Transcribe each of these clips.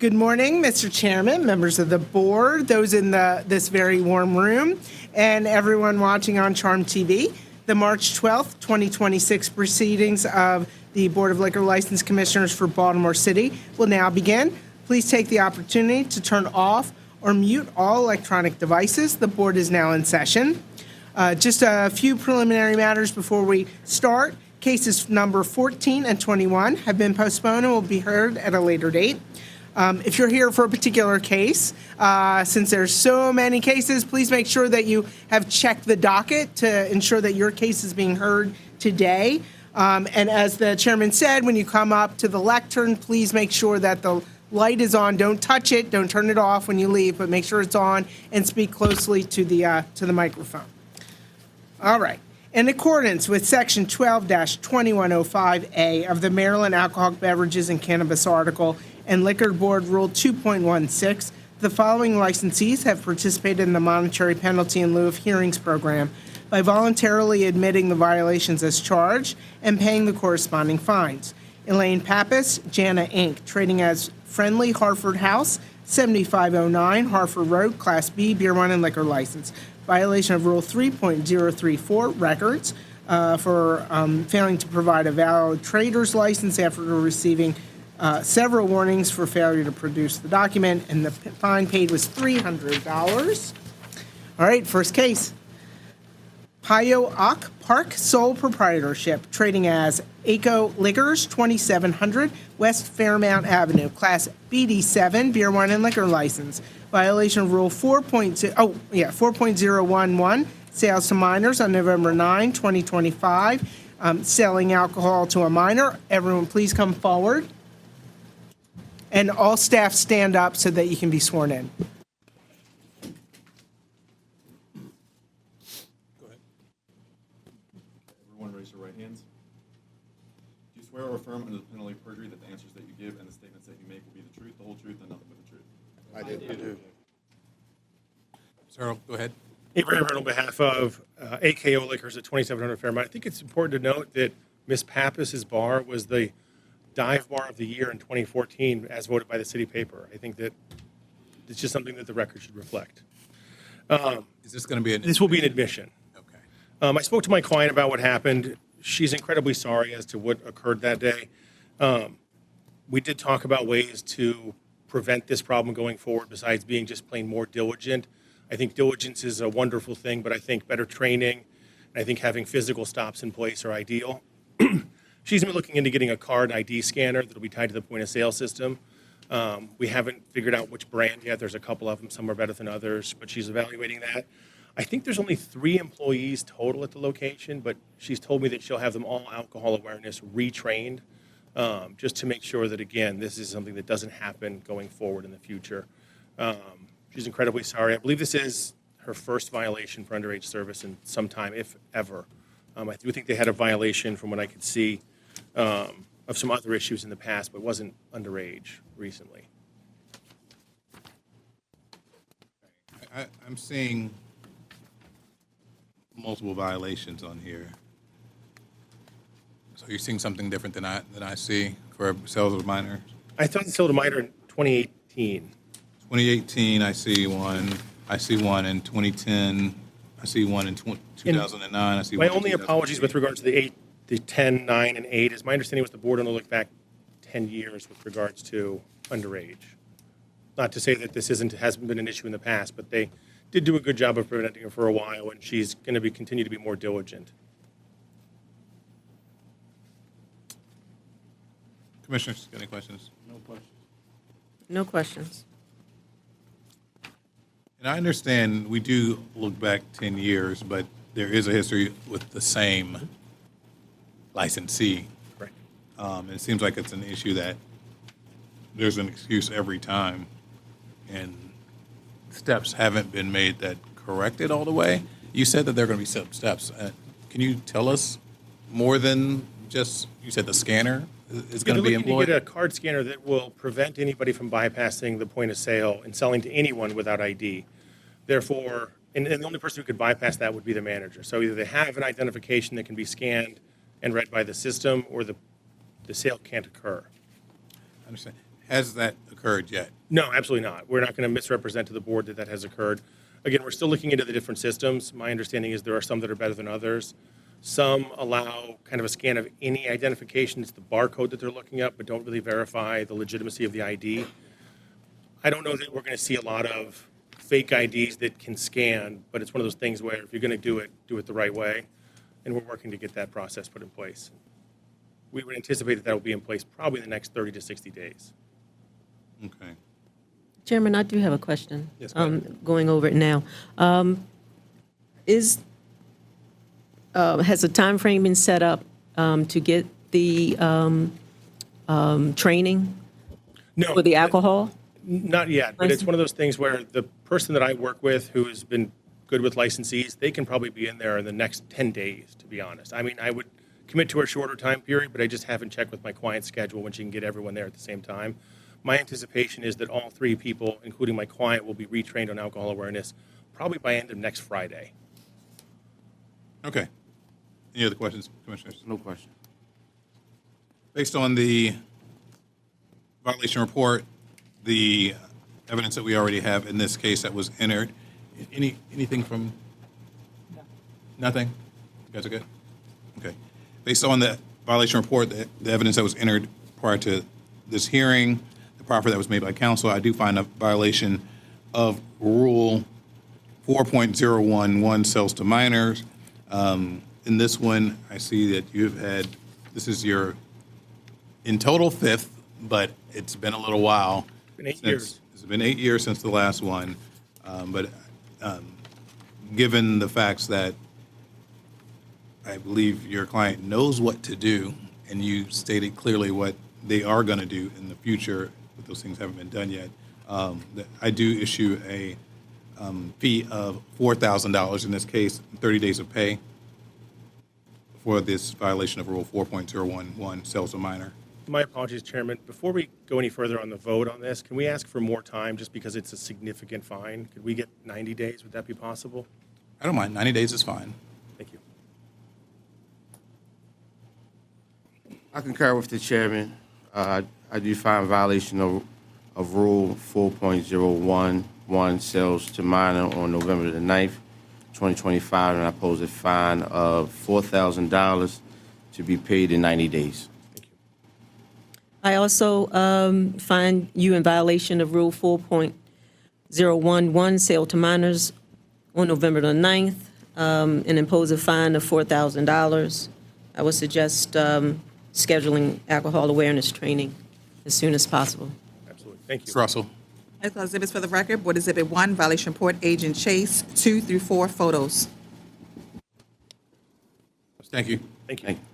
Good morning, Mr. Chairman, members of the board, those in this very warm room, and everyone watching on Charm TV. The March 12th, 2026 proceedings of the Board of Liquor License Commissioners for Baltimore City will now begin. Please take the opportunity to turn off or mute all electronic devices. The board is now in session. Just a few preliminary matters before we start. Cases number 14 and 21 have been postponed and will be heard at a later date. If you're here for a particular case, since there's so many cases, please make sure that you have checked the docket to ensure that your case is being heard today. And as the chairman said, when you come up to the lectern, please make sure that the light is on. Don't touch it. Don't turn it off when you leave, but make sure it's on and speak closely to the microphone. All right. In accordance with Section 12-2105A of the Maryland Alcoholic Beverages and Cannabis Article and Liquor Board Rule 2.16, the following licensees have participated in the monetary penalty in lieu of hearings program by voluntarily admitting the violations as charged and paying the corresponding fines. Elaine Pappas, Jana Inc., trading as Friendly Harford House, 7509 Harford Road, Class B, Beer, Wine, and Liquor License. Violation of Rule 3.034, records, for failing to provide a valid trader's license after receiving several warnings for failure to produce the document, and the fine paid was $300. All right, first case. Payo Ak Park Sole Proprietorship, trading as ACO Liquors, 2700 West Fairmount Avenue, Class BD7, Beer, Wine, and Liquor License. Violation of Rule 4.011, sales to minors on November 9, 2025, selling alcohol to a minor. Everyone, please come forward. And all staff stand up so that you can be sworn in. Go ahead. Everyone raise your right hands. Do you swear or affirm under the penalty of perjury that the answers that you give and the statements that you make will be the truth, the whole truth, and nothing but the truth? I do. Sir, go ahead. Abraham Hurd on behalf of AKO Liquors at 2700 Fairmount. I think it's important to note that Ms. Pappas's bar was the dive bar of the year in 2014 as voted by the city paper. I think that it's just something that the record should reflect. Is this going to be an... This will be an admission. Okay. I spoke to my client about what happened. She's incredibly sorry as to what occurred that day. We did talk about ways to prevent this problem going forward besides being just plain more diligent. I think diligence is a wonderful thing, but I think better training and I think having physical stops in place are ideal. She's been looking into getting a card ID scanner that'll be tied to the point of sale system. We haven't figured out which brand yet. There's a couple of them. Some are better than others, but she's evaluating that. I think there's only 3 employees total at the location, but she's told me that she'll have them all alcohol awareness retrained, just to make sure that, again, this is something that doesn't happen going forward in the future. She's incredibly sorry. I believe this is her first violation for underage service in some time, if ever. I do think they had a violation, from what I could see, of some other issues in the past, but wasn't underage recently. I'm seeing multiple violations on here. So you're seeing something different than I see for sales of minors? I thought it sold a minor in 2018. 2018, I see one. I see one in 2010. I see one in 2009. I see My one in only apologies with regards to the 10, 9, and 8 is my understanding was the board only looked back 10 years with regards to underage. Not to say that this hasn't been an issue in the past, but they did do a good job of preventing it for a while, and she's going to continue to be more diligent. Commissioners, got any questions? No questions. And I understand we do look back 10 years, but there is a history with the same licensee. Correct. It seems like it's an issue that there's an excuse every time, and steps haven't been made that correct it all the way. You said that there are going to be some steps. Can you tell us more than just, you said the scanner is going to be They're looking employed? to get a card scanner that will prevent anybody from bypassing the point of sale and selling to anyone without ID. Therefore, and the only person who could bypass that would be the manager. So either they have an identification that can be scanned and read by the system, or the sale can't occur. I understand. Has that occurred yet? No, absolutely not. We're not going to misrepresent to the board that that has occurred. Again, we're still looking into the different systems. My understanding is there are some that are better than others. Some allow kind of a scan of any identification. It's the barcode that they're looking at, but don't really verify the legitimacy of the ID. I don't know that we're going to see a lot of fake IDs that can scan, but it's one of those things where if you're going to do it the right way. And we're working to get that process put in place. We would anticipate that that will be in place probably in the next 30 to 60 days. Okay. Chairman, I do have a question. Yes, go ahead. Going over it now. Has a time frame been set up to get the training No, for the alcohol? not yet, but it's one of those things where the person that I work with who has been good with licensees, they can probably be in there in the next 10 days, to be honest. I mean, I would commit to a shorter time period, but I just haven't checked with my client's schedule when she can get everyone there at the same time. My anticipation is that all three people, including my client, will be retrained on alcohol awareness probably by end of next Friday. Okay. Any other questions, Commissioners? No question. Based on the violation report, the evidence that we already have in this case that was entered, anything from? Nothing? You guys are good? Okay. Based on the violation report, the evidence that was entered prior to this hearing, the proffer that was made by counsel, I do find a violation of Rule 4.011, sales to minors. In this one, I see that you've had, this is your, in total, fifth, but it's been a little while. Been 8 since- years. It's been 8 years since the last one. But given the facts that I believe your client knows what to do, and you stated clearly what they are going to do in the future, but those things haven't been done yet, that I do issue a fee of $4,000, in this case, 30 days of pay for this violation of Rule 4.011, sales to minor. My apologies, Chairman. Before we go any further on the vote on this, can we ask for more time just because it's a significant fine? Could we get 90 days? Would that be possible? I don't mind. 90 days is fine. Thank you. I concur with the chairman. I do find violation of Rule 4.011, sales to minor on November the 9th, 2025, and I pose a fine of $4,000 to be paid in 90 days. I also find you in violation of Rule 4.011, sale to minors, on November the 9th, and impose a fine of $4,000. I would suggest scheduling alcohol awareness training as soon as possible. Absolutely. Thank you. Ms. Russell. Medical exhibits for the record. Board Exhibit 1, Violation Report, Agent Chase, 2 through 4 photos. Thank you. Thank you. Thank you.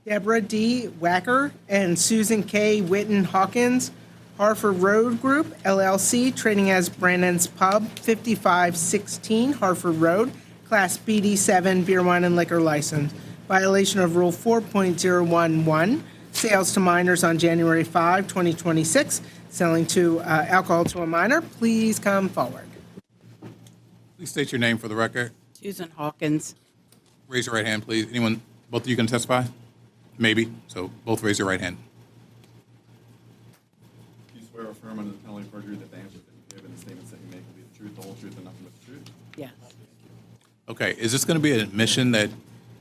Deborah D. Wacker and Susan K. Witten Hawkins, Harford Road Group, LLC, trading as Brandon's Pub, 5516 Harford Road, Class BD7 beer, wine, and liquor license. Violation of Rule 4.011, sales to minors on January 5, 2026, selling to alcohol to a minor. Please come forward. Please state your name for the record. Susan Hawkins. Raise your right hand, please. Anyone, both of you can testify? Maybe. So both raise your right hand. Do you swear or affirm under the penalty of perjury that the answers that you give and the statements that you make will be the truth, the whole truth, and nothing but the truth? Yes. Okay. Is this going to be an admission that,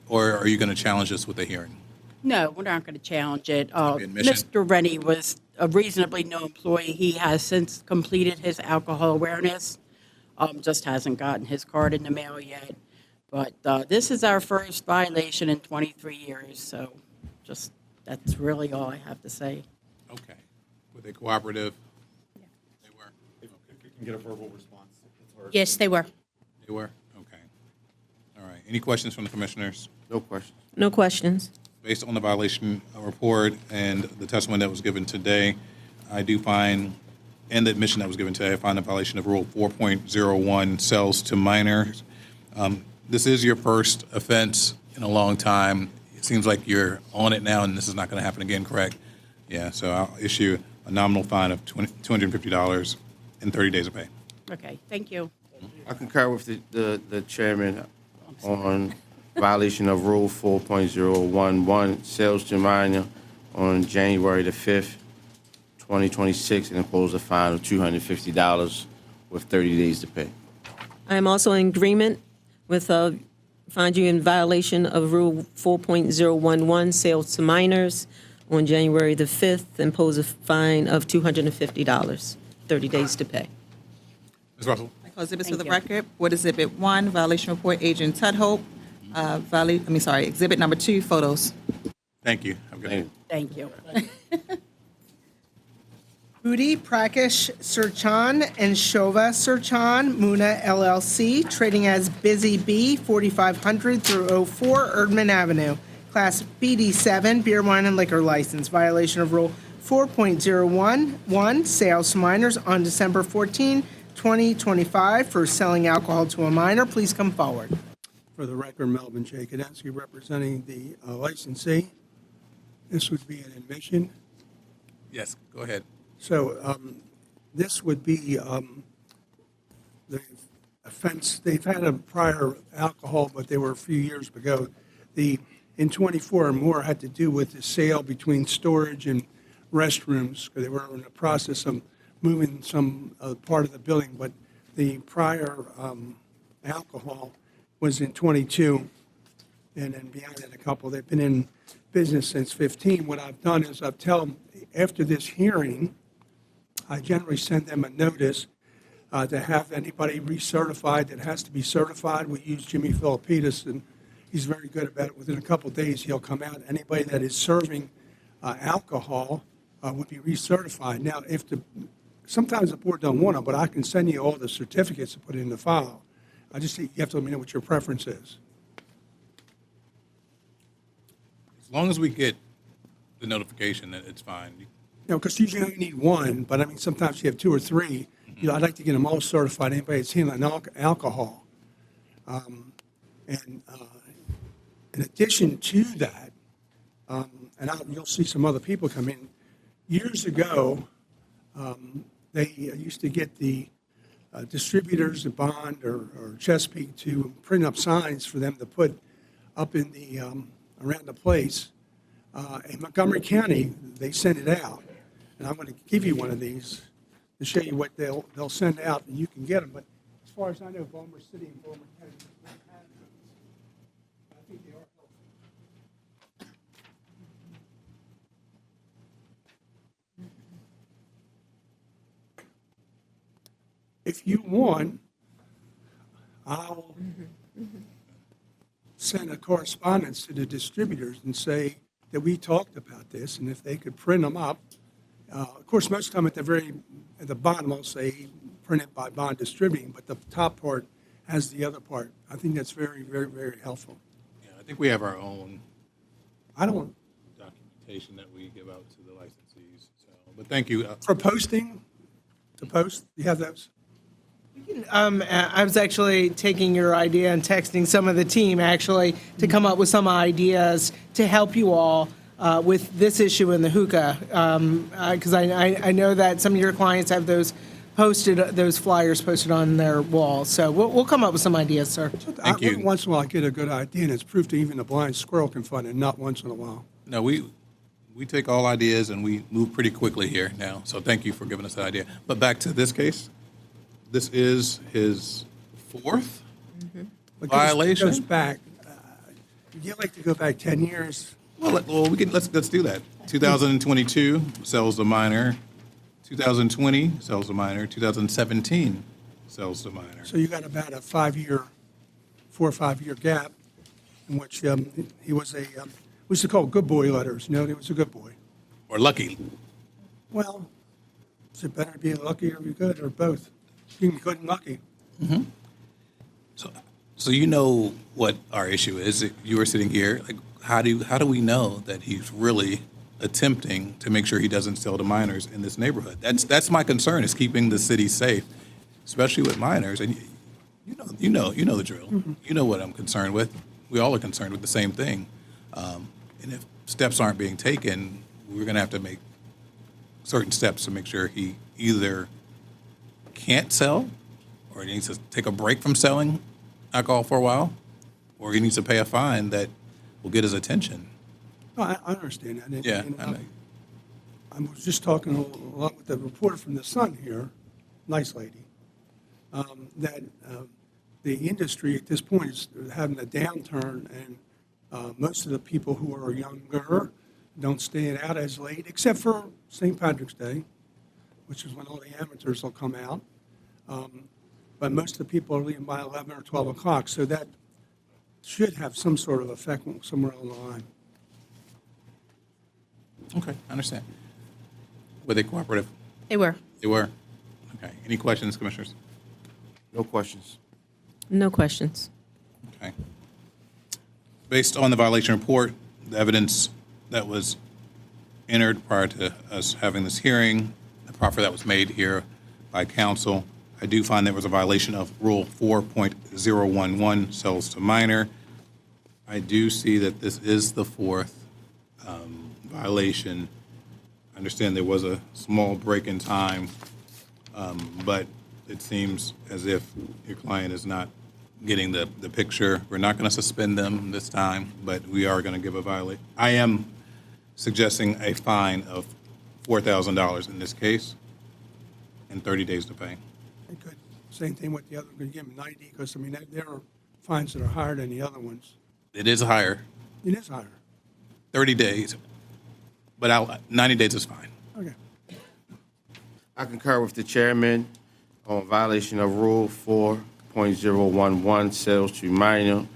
or are you going to challenge this with a hearing? No, we're not going to challenge it. be admission. Mr. Rennie was a reasonably new employee. He has since completed his alcohol awareness, just hasn't gotten his card in the mail yet. But this is our first violation in 23 years, so just that's really all I have to say. Okay. Were they cooperative? They were. If you can get a verbal response, it's hard. Yes, they were. They were? Okay. All right. Any questions from the commissioners? No question. No questions. Based on the violation report and the testimony that was given today, I do find, and the admission that was given today, I find a violation of Rule 4.01, sales to minors. This is your first offense in a long time. It seems like you're on it now, and this is not going to happen again, correct? Yeah, so I'll issue a nominal fine of $250 and 30 days of pay. Okay, thank you. I concur with the chairman on violation of Rule 4.011, sales to minor on January the 5th, 2026, and impose a fine of $250 with 30 days to pay. I am also in agreement with find you in violation of Rule 4.011, sales to minors, on January the 5th, impose a fine of $250, 30 days to pay. Ms. Russell? Exhibits for the Thank you. record. Board Exhibit 1, violation report, Agent Tudhope. Exhibit number 2, photos. Thank you. Have a good day. Thank you. Thank you. Budi Prakash Sirchan and Shova Sirchan, Muna LLC, trading as Busy Bee, 4500 through 04 Erdman Avenue. Class BD7, beer, wine, and liquor license. Violation of Rule 4.011, sales to minors on December 14, 2025, for selling alcohol to a minor. Please come forward. For the record, Melvin J. Kadensky representing the licensee. This would be an admission. Yes, go ahead. So this would be the offense. They've had a prior alcohol, but they were a few years ago. In 24 or more had to do with the sale between storage and restrooms, because they were in the process of moving some part of the building. But the prior alcohol was in 22, and then beyond that a couple. They've been in business since 15. What I've done is I've tell them after this hearing, I generally send them a notice to have anybody recertified that has to be certified. We use Jimmy Philippides, and he's very good about it. Within a couple of days, he'll come out. Anybody that is serving alcohol would be recertified. Now, sometimes the board don't want them, but I can send you all the certificates to put in the file. You have to let me know what your preference is. As long as we get the notification, that it's fine. Because usually you only need one, but I mean, sometimes you have two or three. I'd like to get them all certified, anybody that's handling alcohol. And in addition to that, you'll see some other people come in. Years ago, they used to get the distributors at Bond or Chesapeake to print up signs for them to put up in the around the place. In Montgomery County, they send it out. And I'm going to give you one of these to show you what they'll send out, and you can get them. But as far as I know, Baltimore City and Baltimore County don't have those. I think they are helpful. If you want, I'll send a correspondence to the distributors and say that we talked about this, and if they could print them up. Of course, most of the time at the bottom, I'll say printed by Bond Distributing, but the top part has the other part. I think that's very, very, very helpful. Yeah, I think we have our own I don't, documentation that we give out to the licensees. So, but thank you. for posting, to post, you have those? I was actually taking your idea and texting some of the team, actually, to come up with some ideas to help you all with this issue in the hookah. Because I know that some of your clients have those flyers posted on their walls. So we'll come up with some ideas, sir. Thank you. Every once in a while, I get a good idea, and it's proof that even a blind squirrel can find it, not once in a while. No, we take all ideas and we move pretty quickly here now. So thank you for giving us that idea. But back to this case, this is his fourth It violation. goes back, you like to go back 10 years. Well, we can let's do that. 2022 sells to minor. 2020 sells to minor. 2017 sells to minor. So you got about a 4 or 5 year gap in which he was we used to call good boy letters. He was a good boy. Or lucky. Well, is it better to be lucky or be good, or both? You can be good and lucky. So you know what our issue is. You were sitting here. Like, how do we know that he's really attempting to make sure he doesn't sell to minors in this neighborhood? That's my concern, is keeping the city safe, especially with minors. And you know the drill. You know what I'm concerned with. We all are concerned with the same thing. And if steps aren't being taken, we're going to have to make certain steps to make sure he either can't sell, or he needs to take a break from selling alcohol for a while, or he needs to pay a fine that will get his attention. No, I understand that. And, Yeah, and, I know. I was just talking along with the reporter from the Sun here, nice lady, that the industry at this point is having a downturn, and most of the people who are younger don't stay out as late, except for St. Patrick's Day, which is when all the amateurs will come out. But most of the people are leaving by 11 or 12 o'clock, so that should have some sort of effect somewhere along the line. Okay, I understand. Were they cooperative? They were. They were? Okay. Any questions, Commissioners? No questions. No questions. Okay. Based on the violation report, the evidence that was entered prior to us having this hearing, the proffer that was made here by counsel, I do find there was a violation of Rule 4.011, sales to minor. I do see that this is the fourth violation. I understand there was a small break in time, but it seems as if your client is not getting the picture. We're not going to suspend them this time, but we are going to give a violation. I am suggesting a fine of $4,000 in this case and 30 days to pay. They could, same thing with the other, could give them 90, because, I mean, there are fines that are higher than the other ones. It is higher, It is higher. 30 days, but 90 days is fine. Okay. I concur with the chairman on violation of Rule 4.011, sales to minor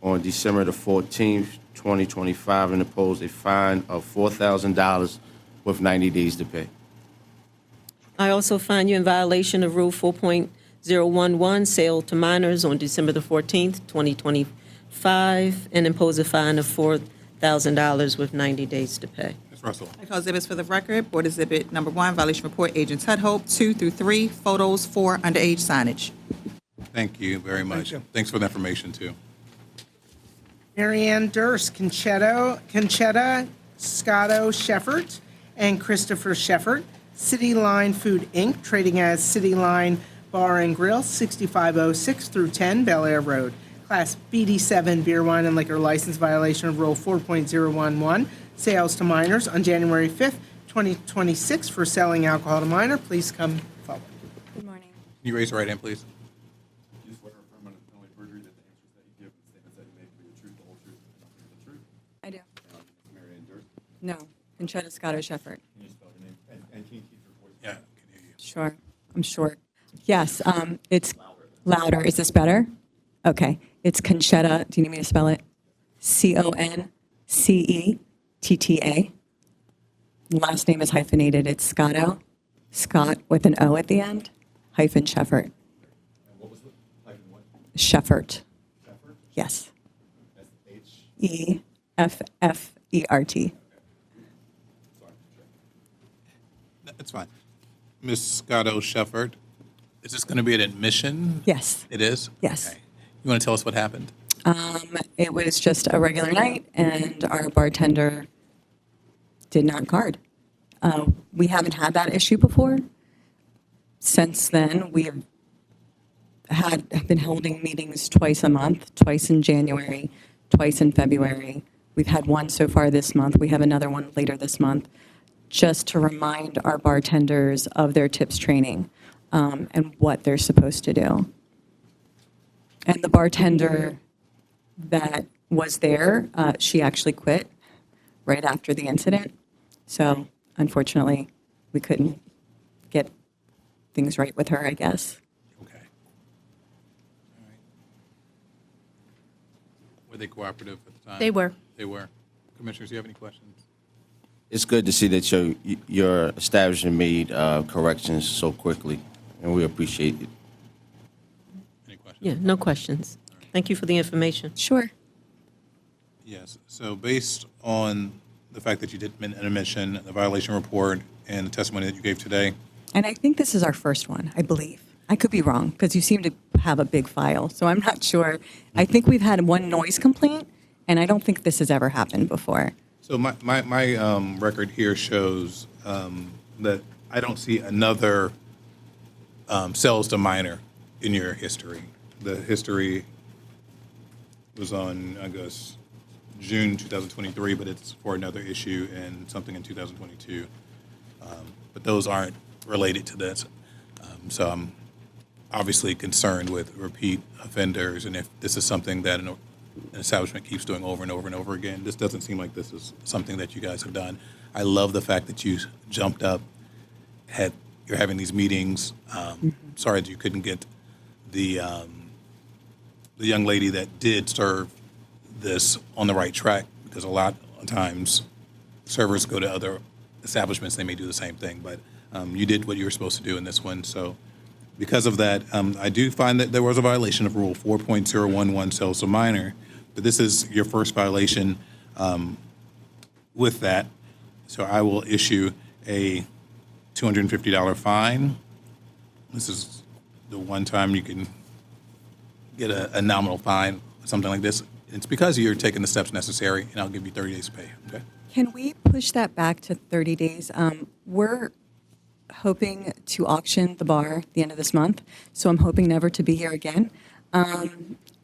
on December the 14th, 2025, and impose a fine of $4,000 with 90 days to pay. I also find you in violation of Rule 4.011, sale to minors on December the 14th, 2025, and impose a fine of $4,000 with 90 days to pay. Ms. Russell. I call exhibits for the record. Board Exhibit number 1, violation report, Agent Tudhope. 2 through 3, photos. 4, underage signage. Thank you very much. you. Thanks for the information, too. Marianne Durst, Conchetta Scotto Sheffert, and Christopher Sheffert. City Line Food, Inc., trading as City Line Bar and Grill, 6506 through 10 Bel Air Road. Class BD7 beer, wine, and liquor license violation of Rule 4.011, sales to minors on January 5th, 2026 for selling alcohol to minor. Please come forward. Good morning. Can you raise your right hand, please? Do you swear or affirm under the penalty of perjury that the answers that you give and the statements that you make will be the truth, the whole truth, and nothing but the truth? I do. Marianne Durst, No. Conchetta Scotto Sheffert. can you spell your name? And can you keep your voice? Yeah, I can hear you. Sure. I'm short. Yes, it's louder. Is this better? Okay. It's Conchetta. Do you need me to spell it? Concetta. Last name is hyphenated. It's Scotto. Scott with an O at the end, hyphen Sheffert. And what was the hyphen what? Sheffert. Sheffert? Yes. S-H? EFFERT. Sorry. That's fine. Ms. Scotto Sheffert, is this going to be an admission? Yes. It is? Yes. Okay. You want to tell us what happened? It was just a regular night, and our bartender did not card. We haven't had that issue before. Since then, we have been holding meetings twice a month, twice in January, twice in February. We've had one so far this month. We have another one later this month, just to remind our bartenders of their tips training and what they're supposed to do. And the bartender that was there, she actually quit right after the incident. So unfortunately, we couldn't get things right with her, I guess. Okay. All right. Were they cooperative at the time? They were. They were. Commissioners, do you have any questions? It's good to see that your establishment made corrections so quickly, and we appreciate it. Any questions? Yeah, no questions. Thank you for the information. Sure. Yes. So based on the fact that you did an admission, the violation report, and the testimony that you gave today, And I think this is our first one, I believe. I could be wrong, because you seem to have a big file, so I'm not sure. I think we've had one noise complaint, and I don't think this has ever happened before. so my record here shows that I don't see another sales to minor in your history. The history was on, I guess, June 2023, but it's for another issue and something in 2022. but those aren't related to this. So I'm obviously concerned with repeat offenders, and if this is something that an establishment keeps doing over and over and over again, this doesn't seem like this is something that you guys have done. I love the fact that you jumped up, you're having these meetings. Sorry that you couldn't get the young lady that did serve this on the right track, because a lot of times servers go to other establishments, they may do the same thing, but you did what you were supposed to do in this one. So because of that, I do find that there was a violation of Rule 4.011, sales to minor, but this is your first violation with that. So I will issue a $250 fine. This is the one time you can get a nominal fine, something like this. It's because you're taking the steps necessary, and I'll give you 30 days to pay, okay? Can we push that back to 30 days? We're hoping to auction the bar at the end of this month, so I'm hoping never to be here again.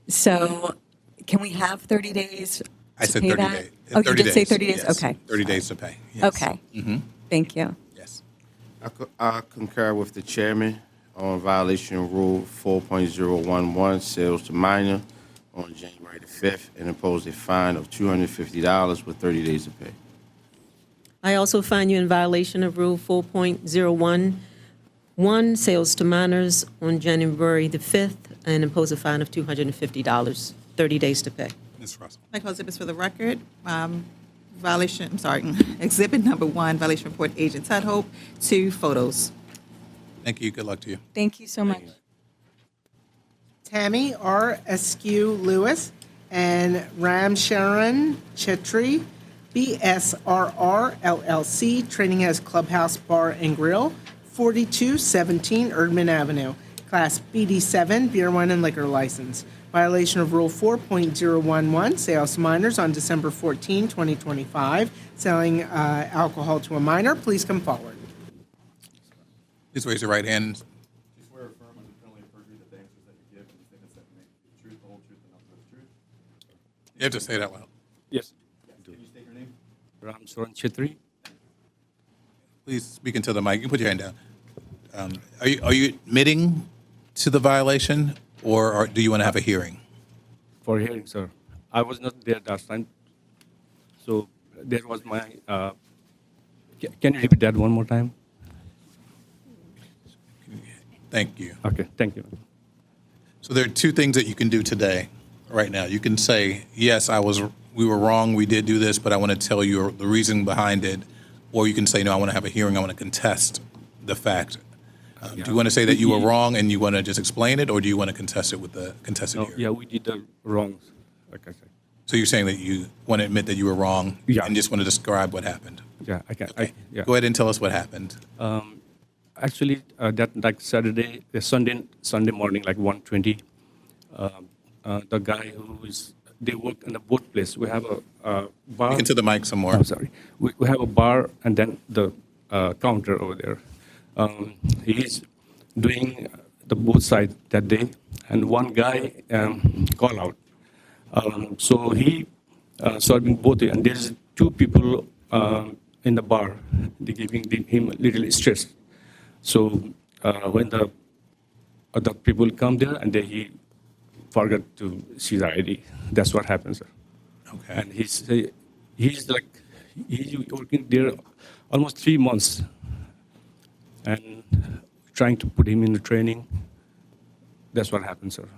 So can we have 30 days to I said pay 30 that? days. Oh, you did say 30 days? Yes. Okay. 30 days to pay. Yes. Okay. Thank you. Yes. I concur with the chairman on violation of Rule 4.011, sales to minor, on January the 5th, and impose a fine of $250 with 30 days to pay. I also find you in violation of Rule 4.011, sales to minors, on January the 5th, and impose a fine of $250, 30 days to pay. Ms. Russell. Like exhibits for the record, exhibit number 1, violation report, Agent Tudhope, 2 photos. Thank you. Good luck to you. Thank you so much. Tammy R. Askew Lewis and Ram Sharon Chetri, BSRR LLC, trading as Clubhouse Bar and Grill, 4217 Erdman Avenue, Class BD7, beer, wine, and liquor license. Violation of Rule 4.011, sales to minors on December 14, 2025, selling alcohol to a minor. Please come forward. Please raise your right hand. Do you swear or affirm under penalty of perjury that the answers that you give and the statements that you make will be the truth, the whole truth, and nothing but the truth? You have to say it out loud. Yes. Can you state your name? Ram Saran Chetri. Please speak into the mic. You can put your hand down. Are you admitting to the violation, or do you want to have a hearing? For hearing, sir. I was not there last time. So that was my. Can you repeat that one more time? Thank you. Okay, thank you. So there are two things that you can do today, right now. You can say, yes, we were wrong, we did do this, but I want to tell you the reason behind it. Or you can say, no, I want to have a hearing, I want to contest the fact. Do you want to say that you were wrong and you want to just explain it, or do you want to contest it with the contested No, hearing? yeah, we did the wrong, like I said. So you're saying that you want to admit that you were wrong Yeah. and just want to describe what happened? Yeah, I can. Okay. Yeah. Go ahead and tell us what happened. Actually, that like Sunday morning, like 1:20, the guy they work in the boat place. We have a bar. Speak into the mic some more. I'm sorry. We have a bar and then the counter over there. He's doing the both sides that day, and one guy call out. So he serving both, and there's 2 people in the bar. They giving him a little stress. So when the other people come there, and then he forgot to see the ID. That's what happens, sir. Okay. And he's working there almost 3 months, and trying to put him in the training. That's what happened, sir.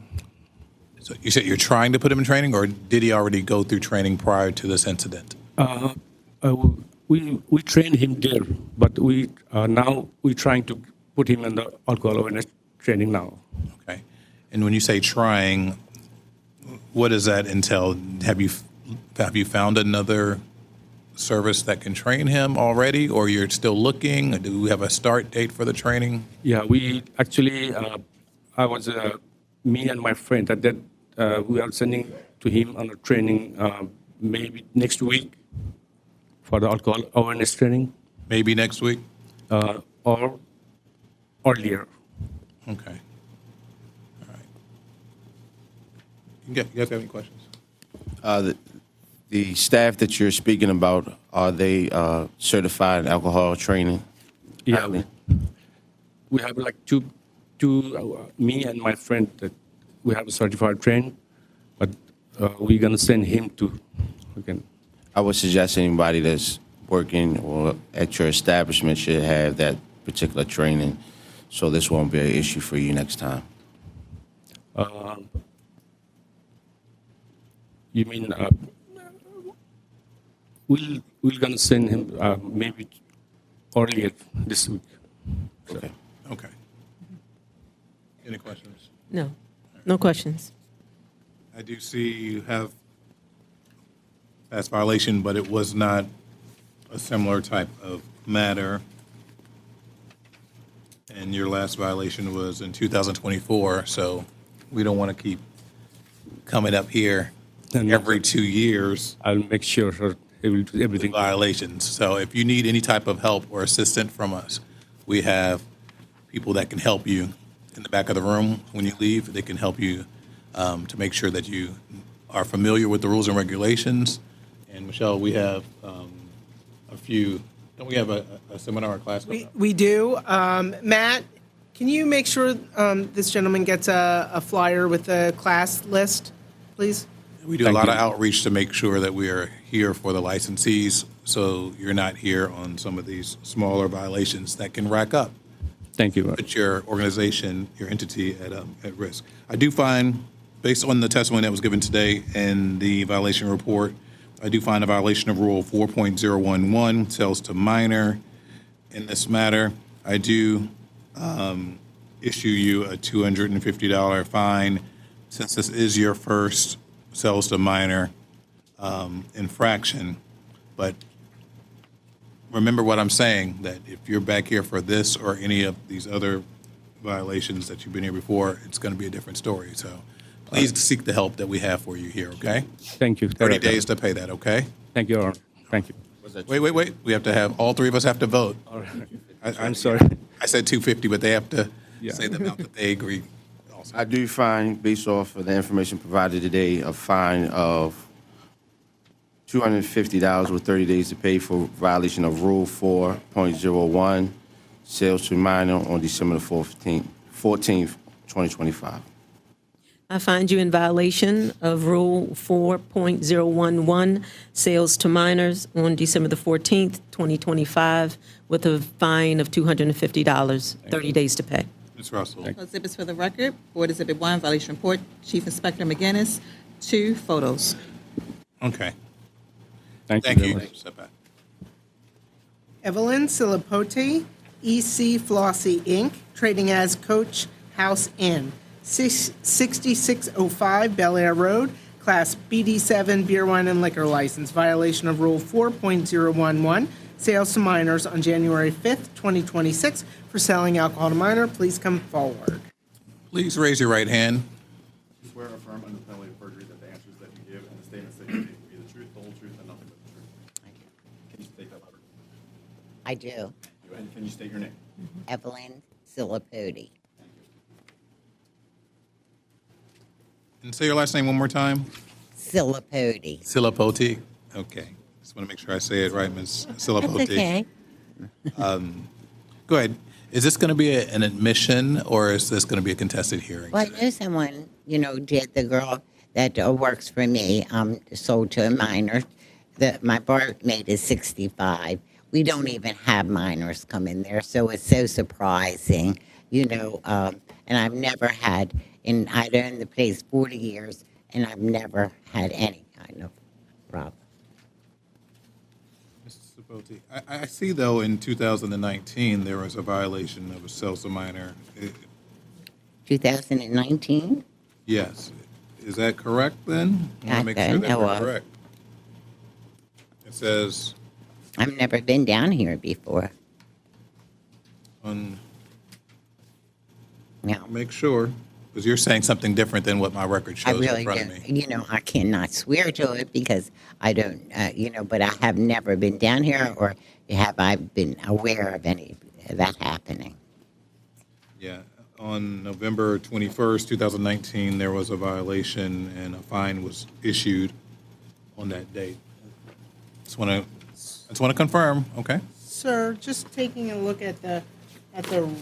So you said you're trying to put him in training, or did he already go through training prior to this incident? We trained him there, but now we're trying to put him in the alcohol awareness training now. Okay. And when you say trying, what does that entail? Have you found another service that can train him already, or you're still looking? Do we have a start date for the training? Yeah, we actually, me and my friend, we are sending to him on a training maybe next week for the alcohol awareness training, Maybe next week? or earlier. Okay. All right. You guys have any questions? The staff that you're speaking about, are they certified in alcohol training? Yeah, Happening. we have like me and my friend that we have a certified train, but we're gonna send him to again. I would suggest anybody that's working or at your establishment should have that particular training, so this won't be an issue for you next time. You mean we're gonna send him maybe earlier this week. Okay. Okay. Any questions? No, no questions. I do see you have past violation, but it was not a similar type of matter. And your last violation was in 2024, so we don't want to keep coming up here And every 2 years I'll make sure he will do with everything. violations. So if you need any type of help or assistance from us, we have people that can help you in the back of the room when you leave. They can help you to make sure that you are familiar with the rules and regulations. And Michelle, we have a few, don't we have a seminar or class coming up? We do. Matt, can you make sure this gentleman gets a flyer with the class list, please? We do a lot of outreach to make sure that we are here for the licensees, so you're not here on some of these smaller violations that can rack up. Thank you. Put your organization, your entity at risk. I do find, based on the testimony that was given today and the violation report, I do find a violation of Rule 4.011, sales to minor. In this matter, I do issue you a $250 fine. Since this is your first sales to minor infraction, but remember what I'm saying, that if you're back here for this or any of these other violations that you've been here before, it's going to be a different story. So please seek the help that we have for you here, okay? Thank you. 30 days to pay that, okay? Thank you, Your Honor. Thank you. Wait. We have to have, all three of us have to vote. All right. I'm sorry. I said 250, but they have to Yeah. say the amount that they agree also. I do find, based off of the information provided today, a fine of $250 with 30 days to pay for violation of Rule 4.01, sales to minor on December the 14th, 2025. I find you in violation of Rule 4.011, sales to minors on December the 14th, 2025, with a fine of $250, 30 days to pay. Ms. Russell. Exhibits for the record. Board Exhibit 1, violation report, Chief Inspector McGinnis. 2, photos. Okay. Thank you Thank very you. much. Step back. Evelyn Silipote, EC Flossie, Inc., trading as Coach House Inn, 6605 Bel Air Road, Class BD7 beer, wine, and liquor license, violation of Rule 4.011, sales to minors on January 5th, 2026, for selling alcohol to minor. Please come forward. Please raise your right hand. You swear or affirm under the penalty of perjury that the answers that you give and the statements that you make will be the truth, the whole truth, and nothing but the truth. Can you state that loud? I do. And can you state your name? Evelyn Silipote. And say your last name one more time. Silipote. Silipote. Okay. Just want to make sure I say it right, Ms. Silipote. That's okay. Go ahead. Is this going to be an admission or is this going to be a contested hearing? Well, I know someone, did, the girl that works for me, sold to a minor. My barmaid is 65. We don't even have minors come in there, so it's so surprising, and I've never had, I've owned the place 40 years, and I've never had any kind of problem. Mrs. Silipote, I see, though, in 2019, there was a violation of a sales to minor. 2019? Yes. Is that correct, then? I want I to make sure don't that know we're of. correct. It says I've never been down here before. on, No. make sure, because you're saying something different than what my record I shows really in front of don't. me. I cannot swear to it because I don't, but I have never been down here or have I been aware of any of that happening. Yeah. On November 21st, 2019, there was a violation and a fine was issued on that date. Just want to confirm, okay? Sir, just taking a look at the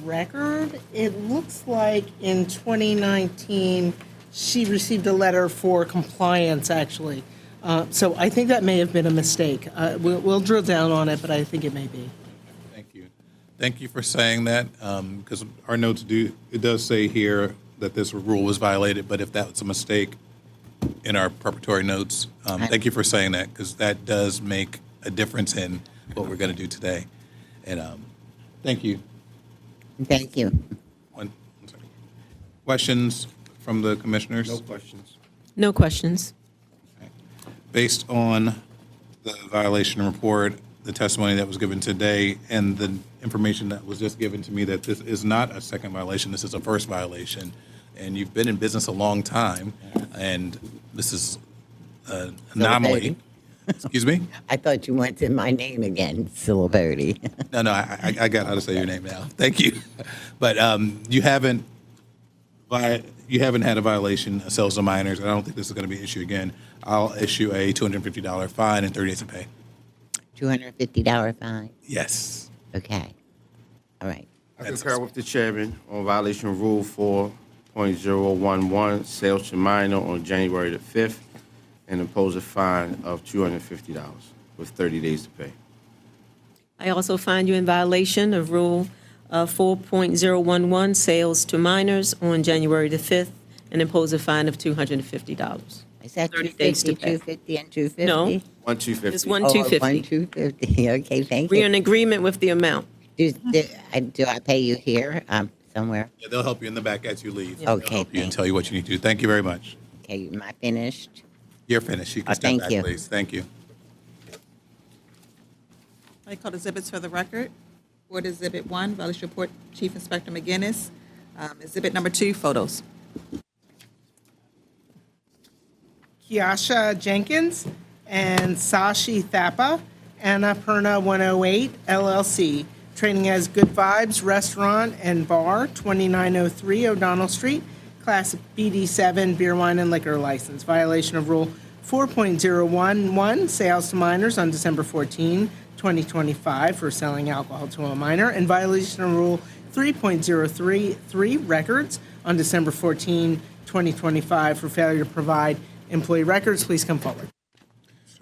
record, it looks like in 2019 she received a letter for compliance. Actually, so I think that may have been a mistake. We'll drill down on it, but I think it may be. Thank you. Thank you for saying that, because our notes it does say here that this rule was violated, but if that was a mistake in our preparatory notes, thank you for saying that, because that does make a difference in what we're going to do today. And thank you. Thank you. One second. Questions from the commissioners? No questions. No questions. Based on the violation report, the testimony that was given today, and the information that was just given to me that this is not a second violation, this is a first violation, and you've been in business a long time, and this is an anomaly. Excuse me? I thought you wanted my name again, Siliberti. No, I got how to say your name now. Thank you. But you haven't had a violation of sales to minors, and I don't think this is going to be an issue again. I'll issue a $250 fine and 30 days to pay. $250 fine? Yes. Okay. All right. I concur with the chairman on violation of Rule 4.011, sales to minor on January the 5th, and impose a fine of $250 with 30 days to pay. I also find you in violation of Rule 4.011, sales to minors on January the 5th, and impose a fine of $250. Is that 30 days to pay. 250 and 250? No. 250. It's 1 Oh, 250. 250. Okay, thank We're you. in agreement with the amount. Do I pay you here somewhere? Yeah, they'll help you in the back as you leave. Okay, They'll help you and thanks. tell you what you need to do. Thank you very much. Okay, am I finished? You're finished. You can Oh, step thank back, you. please. Thank you. I call exhibits for the record. Board Exhibit 1, Violation Report, Chief Inspector McGinnis. Exhibit number 2, photos. Kiasha Jenkins and Sashi Thapa, Annapurna 108 LLC, training as Good Vibes Restaurant and Bar, 2903 O'Donnell Street, Class BD7 beer, wine, and liquor license. Violation of Rule 4.011, sales to minors on December 14, 2025 for selling alcohol to a minor, and violation of Rule 3.033, records on December 14, 2025 for failure to provide employee records. Please come forward.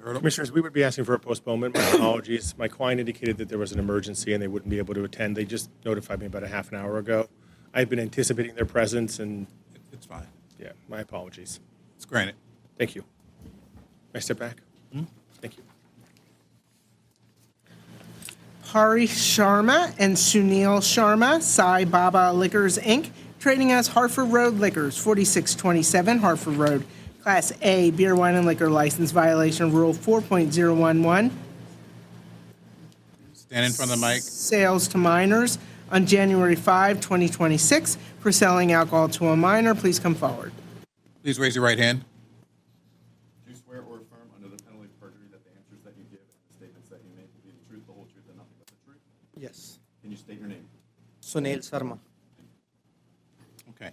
Commissioners, we would be asking for a postponement. My apologies. My client indicated that there was an emergency and they wouldn't be able to attend. They just notified me about a half an hour ago. I've been anticipating their presence, and It's fine. yeah, my apologies. It's granted. Thank you. May I step back? Thank you. Hari Sharma and Sunil Sharma, Sai Baba Liquors, Inc., trading as Hartford Road Liquors, 4627 Hartford Road, Class A, beer, wine, and liquor license. Violation of Rule 4.011, Stand in front of the mic. sales to minors on January 5, 2026 for selling alcohol to a minor. Please come forward. Please raise your right hand. Do you swear or affirm under the penalty of perjury that the answers that you give and the statements that you make will be the truth, the whole truth, and nothing but the truth? Yes. Can you state your name? Sunil Sharma. Okay.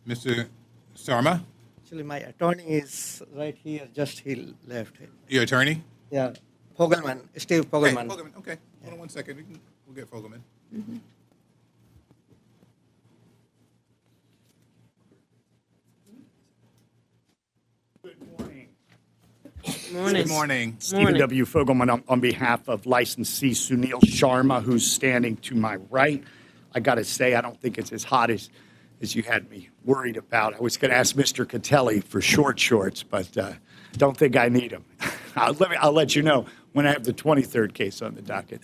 Mr. Sarma, Actually, my attorney is right here, just he left. your attorney? Yeah, Fogelman, Steve Fogelman. Okay, Fogelman. Okay. Hold on one second. We'll get Fogelman. Morning. Good morning. Stephen W. Fogelman on behalf of licensee Sunil Sharma, who's standing to my right. I got to say, I don't think it's as hot as you had me worried about. I was going to ask Mr. Catelli for short shorts, but don't think I need them. I'll let you know when I have the 23rd case on the docket.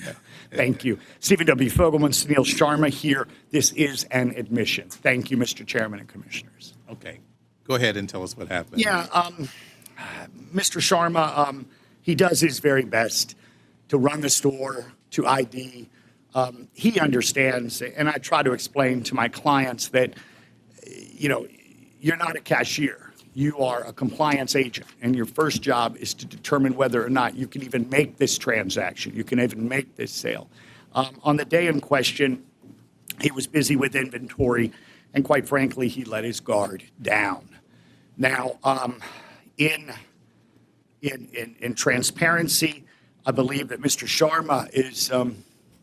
Thank you. Stephen W. Fogelman, Sunil Sharma here. This is an admission. Thank you, Mr. Chairman and Commissioners. Okay. Go ahead and tell us what happened. Yeah, Mr. Sharma, he does his very best to run the store, to ID. He understands, and I try to explain to my clients that, you're not a cashier. You are a compliance agent, and your first job is to determine whether or not you can even make this transaction, you can even make this sale. On the day in question, he was busy with inventory, and quite frankly, he let his guard down. Now, in transparency, I believe that Mr. Sharma is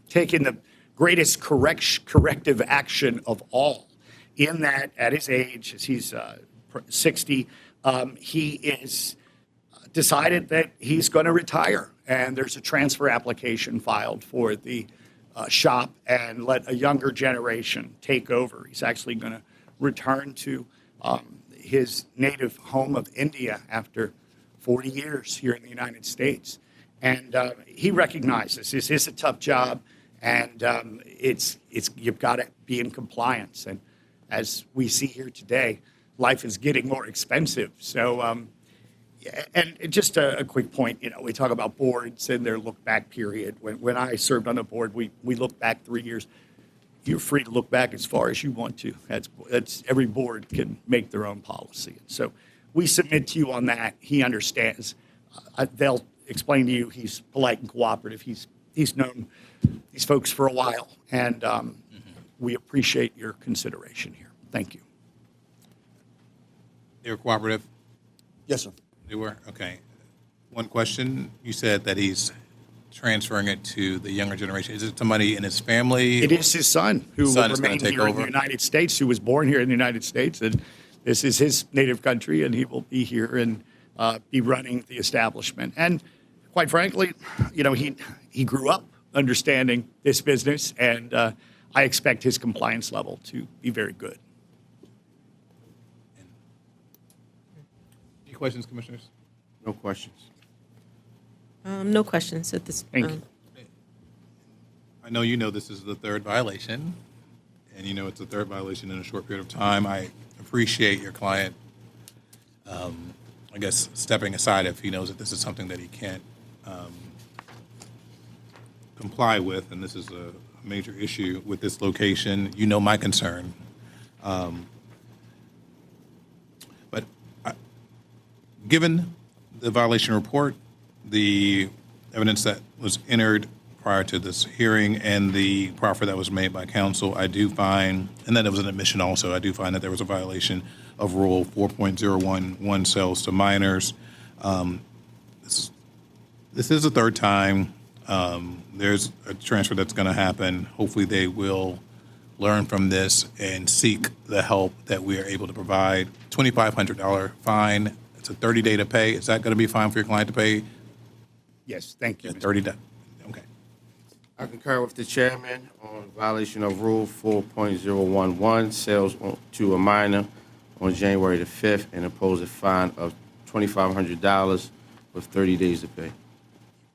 taken the greatest corrective action of all, in that at his age, as he's 60, he is decided that he's going to retire. And there's a transfer application filed for the shop and let a younger generation take over. He's actually going to return to his native home of India after 40 years here in the United States. And he recognizes this is a tough job, and it's you've got to be in compliance. And as we see here today, life is getting more expensive. So, and just a quick point, we talk about boards and their look-back period. When I served on a board, we looked back 3 years. You're free to look back as far as you want to. That's every board can make their own policy. So we submit to you on that. He understands. They'll explain to you he's polite and cooperative. He's known these folks for a while, and we appreciate your consideration here. Thank you. They were cooperative? Yes, sir. They were? Okay. One question, you said that he's transferring it to the younger generation. Is it somebody in his family? It is his son who Son will is gonna remain take here in over? the United States, who was born here in the United States, and this is his native country, and he will be here and be running the establishment. And quite frankly, he grew up understanding this business, and I expect his compliance level to be very good. Any questions, commissioners? No questions. No questions at this. Thank you. I know you know this is the third violation, and you know it's the third violation in a short period of time. I appreciate your client, I guess, stepping aside if he knows that this is something that he can't comply with, and this is a major issue with this location. You know my concern. But given the violation report, the evidence that was entered prior to this hearing, and the proffer that was made by counsel, I do find, and then there was an admission also, I do find that there was a violation of Rule 4.011, sales to minors. This is the third time. There's a transfer that's going to happen. Hopefully they will learn from this and seek the help that we are able to provide. $2,500 fine. It's a 30-day to pay. Is that going to be fine for your client to pay? Yes, thank you. 30 days. Okay. I concur with the chairman on violation of Rule 4.011, sales to a minor on January the 5th, and impose a fine of $2,500 with 30 days to pay.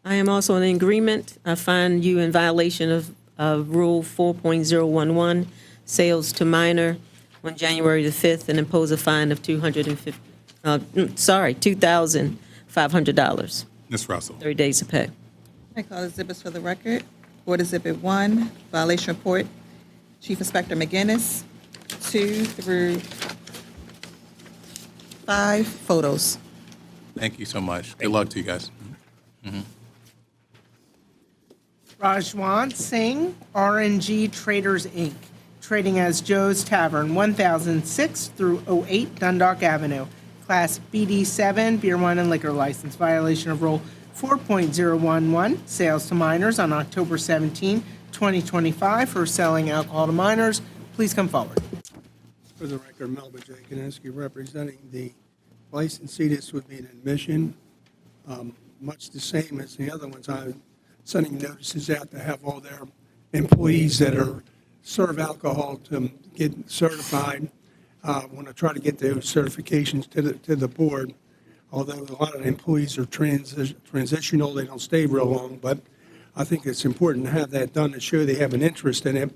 I am also in agreement. I find you in violation of Rule 4.011, sales to minor on January the 5th, and impose a fine of $2,500. Ms. Russell. 30 days to pay. I call exhibits for the record. Board Exhibit 1, violation report, Chief Inspector McGinnis, 2 through 5 photos. Thank you so much. Good luck to you guys. Rajwant Singh, RNG Traders, Inc., trading as Joe's Tavern, 1006 through 08 Dundalk Avenue. Class BD7, beer, wine, and liquor license. Violation of Rule 4.011, sales to minors on October 17, 2025, for selling alcohol to minors. Please come forward. For the record, Melba J. Kaninsky, representing the licensee. This would be an admission, much the same as the other ones. I'm sending notices out to have all their employees that serve alcohol to get certified. Want to try to get those certifications to the board. Although a lot of the employees are transitional, they don't stay real long. But I think it's important to have that done to show they have an interest in it.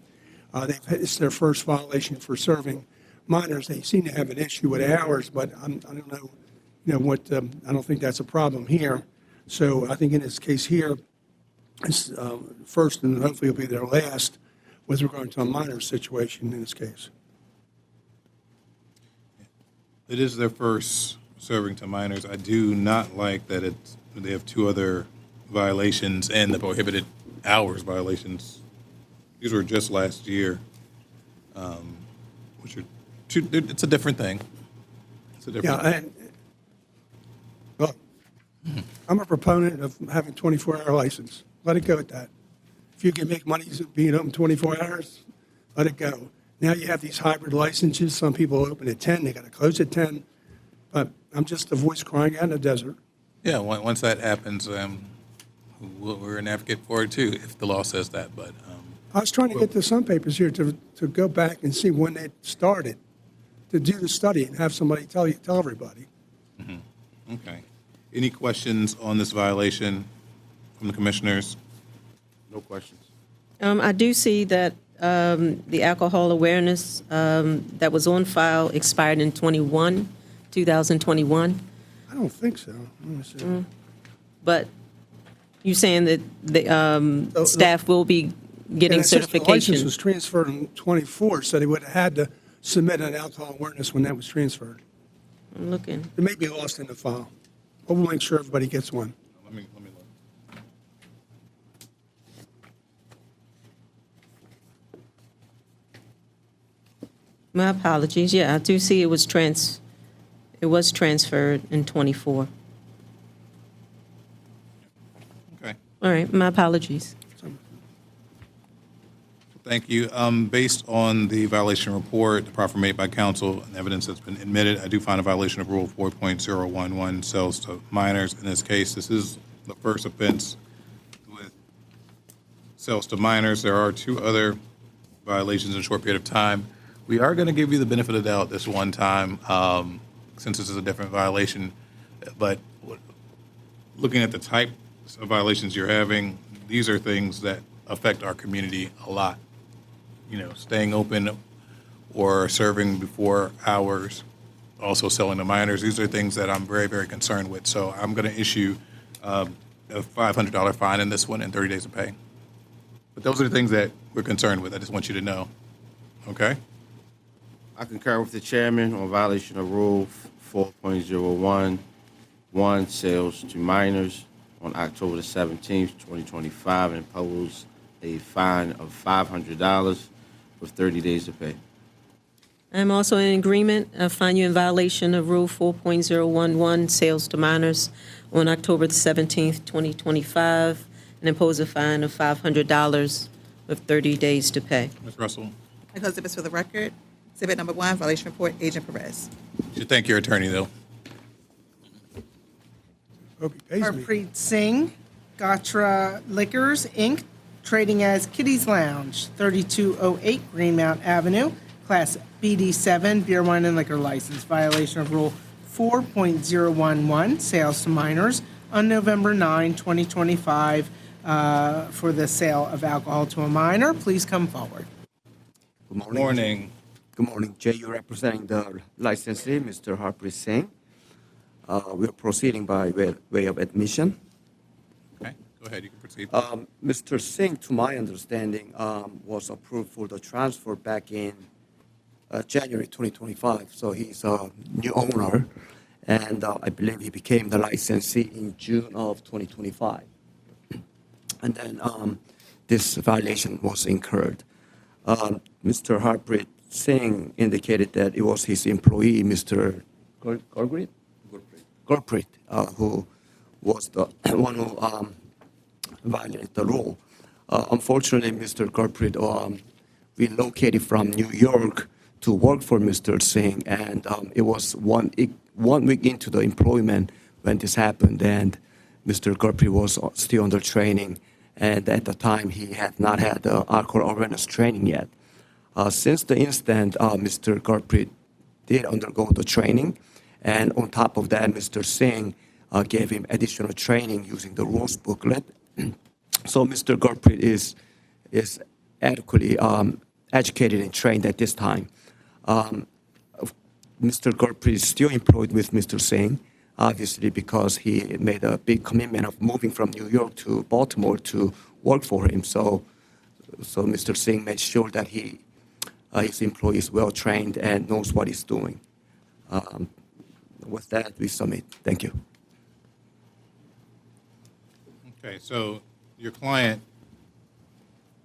It's their first violation for serving minors. They seem to have an issue with hours, but I don't know, what. I don't think that's a problem here. So I think in this case here, it's first and hopefully it'll be their last with regard to a minor situation in this case. It is their first serving to minors. I do not like that they have two other violations and the prohibited hours violations. These were just last year, which are two. It's a different thing. It's a different. Yeah, look, I'm a proponent of having 24-hour license. Let it go at that. If you can make money being open 24 hours, let it go. Now you have these hybrid licenses. Some people open at 10, they got to close at 10. But I'm just a voice crying out in the desert. Yeah, once that happens, we're an advocate for it too, if the law says that, but. I was trying to get to some papers here to go back and see when they started, to do the study and have somebody tell everybody. Okay. Any questions on this violation from the commissioners? No questions. I do see that the alcohol awareness that was on file expired in 2021. I don't think so. Let me see. But you saying that the staff will be getting And it says the certification? license was transferred in 24, so they would have had to submit an alcohol awareness when that was transferred. I'm looking. It may be lost in the file, but we'll make sure everybody gets one. Let me look. My apologies. Yeah, I do see it was transferred in 24. Okay. All right, my apologies. Thank you. Based on the violation report, the proffer made by counsel, and evidence that's been admitted, I do find a violation of Rule 4.011, sales to minors. In this case, this is the first offense with sales to minors. There are two other violations in a short period of time. We are going to give you the benefit of the doubt this one time, since this is a different violation. But looking at the types of violations you're having, these are things that affect our community a lot. You know, staying open or serving before hours, also selling to minors. These are things that I'm very, very concerned with. So I'm going to issue a $500 fine in this one and 30 days of pay. But those are the things that we're concerned with. I just want you to know. Okay? I concur with the chairman on violation of Rule 4.011, sales to minors on October the 17th, 2025, and impose a fine of $500 with 30 days to pay. I'm also in agreement. I find you in violation of Rule 4.011, sales to minors, on October the 17th, 2025, and impose a fine of $500 with 30 days to pay. Ms. Russell, I close exhibits for the record. Exhibit number 1, violation report, Agent Perez. you should thank your attorney, though. Hope he pays me. Harpreet Singh, Gatra Liquors, Inc., trading as Kitty's Lounge, 3208 Greenmount Avenue, Class BD7, beer, wine, and liquor license, violation of Rule 4.011, sales to minors, on November 9, 2025, for the sale of alcohol to a minor. Please come forward. Good morning. Morning. Good morning, Jay. You're representing the licensee, Mr. Harpreet Singh. We're proceeding by way of admission. Okay, go ahead. You can proceed. Mr. Singh, to my understanding, was approved for the transfer back in January 2025. So he's a new owner, and I believe he became the licensee in June of 2025. And then this violation was incurred. Mr. Harpreet Singh indicated that it was his employee, Mr. Gurpreet, who was the one who violated the rule. Unfortunately, Mr. Gurpreet relocated from New York to work for Mr. Singh, and it was 1 week into the employment when this happened, and Mr. Gurpreet was still under training, and at the time he had not had the alcohol awareness training yet. Since the incident, Mr. Gurpreet did undergo the training, and on top of that, Mr. Singh gave him additional training using the rules booklet. So Mr. Gurpreet is adequately educated and trained at this time. Mr. Gurpreet is still employed with Mr. Singh, obviously because he made a big commitment of moving from New York to Baltimore to work for him. So Mr. Singh made sure that his employee is well trained and knows what he's doing. With that, we submit. Thank you. Okay, so your client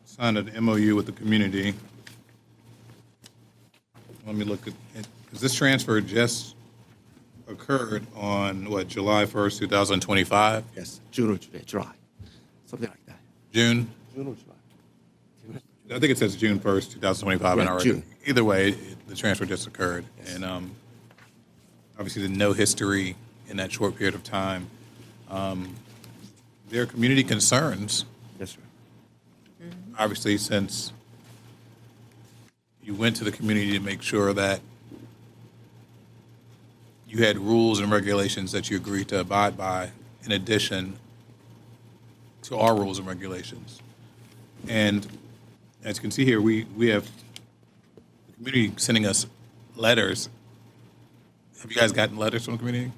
signed an MOU with the community. Let me look at it. Is this transfer just occurred on, July 1st, 2025? Yes, June or July, something like that. June? June or July. I think it says June 1st, 2025 in Right, our, June. either way, the transfer just occurred. And obviously, the no history in that short period of time. There are community concerns, Yes, sir. obviously, since you went to the community to make sure that you had rules and regulations that you agreed to abide by in addition to our rules and regulations. And as you can see here, we have the community sending us letters. Have you guys gotten letters from the community?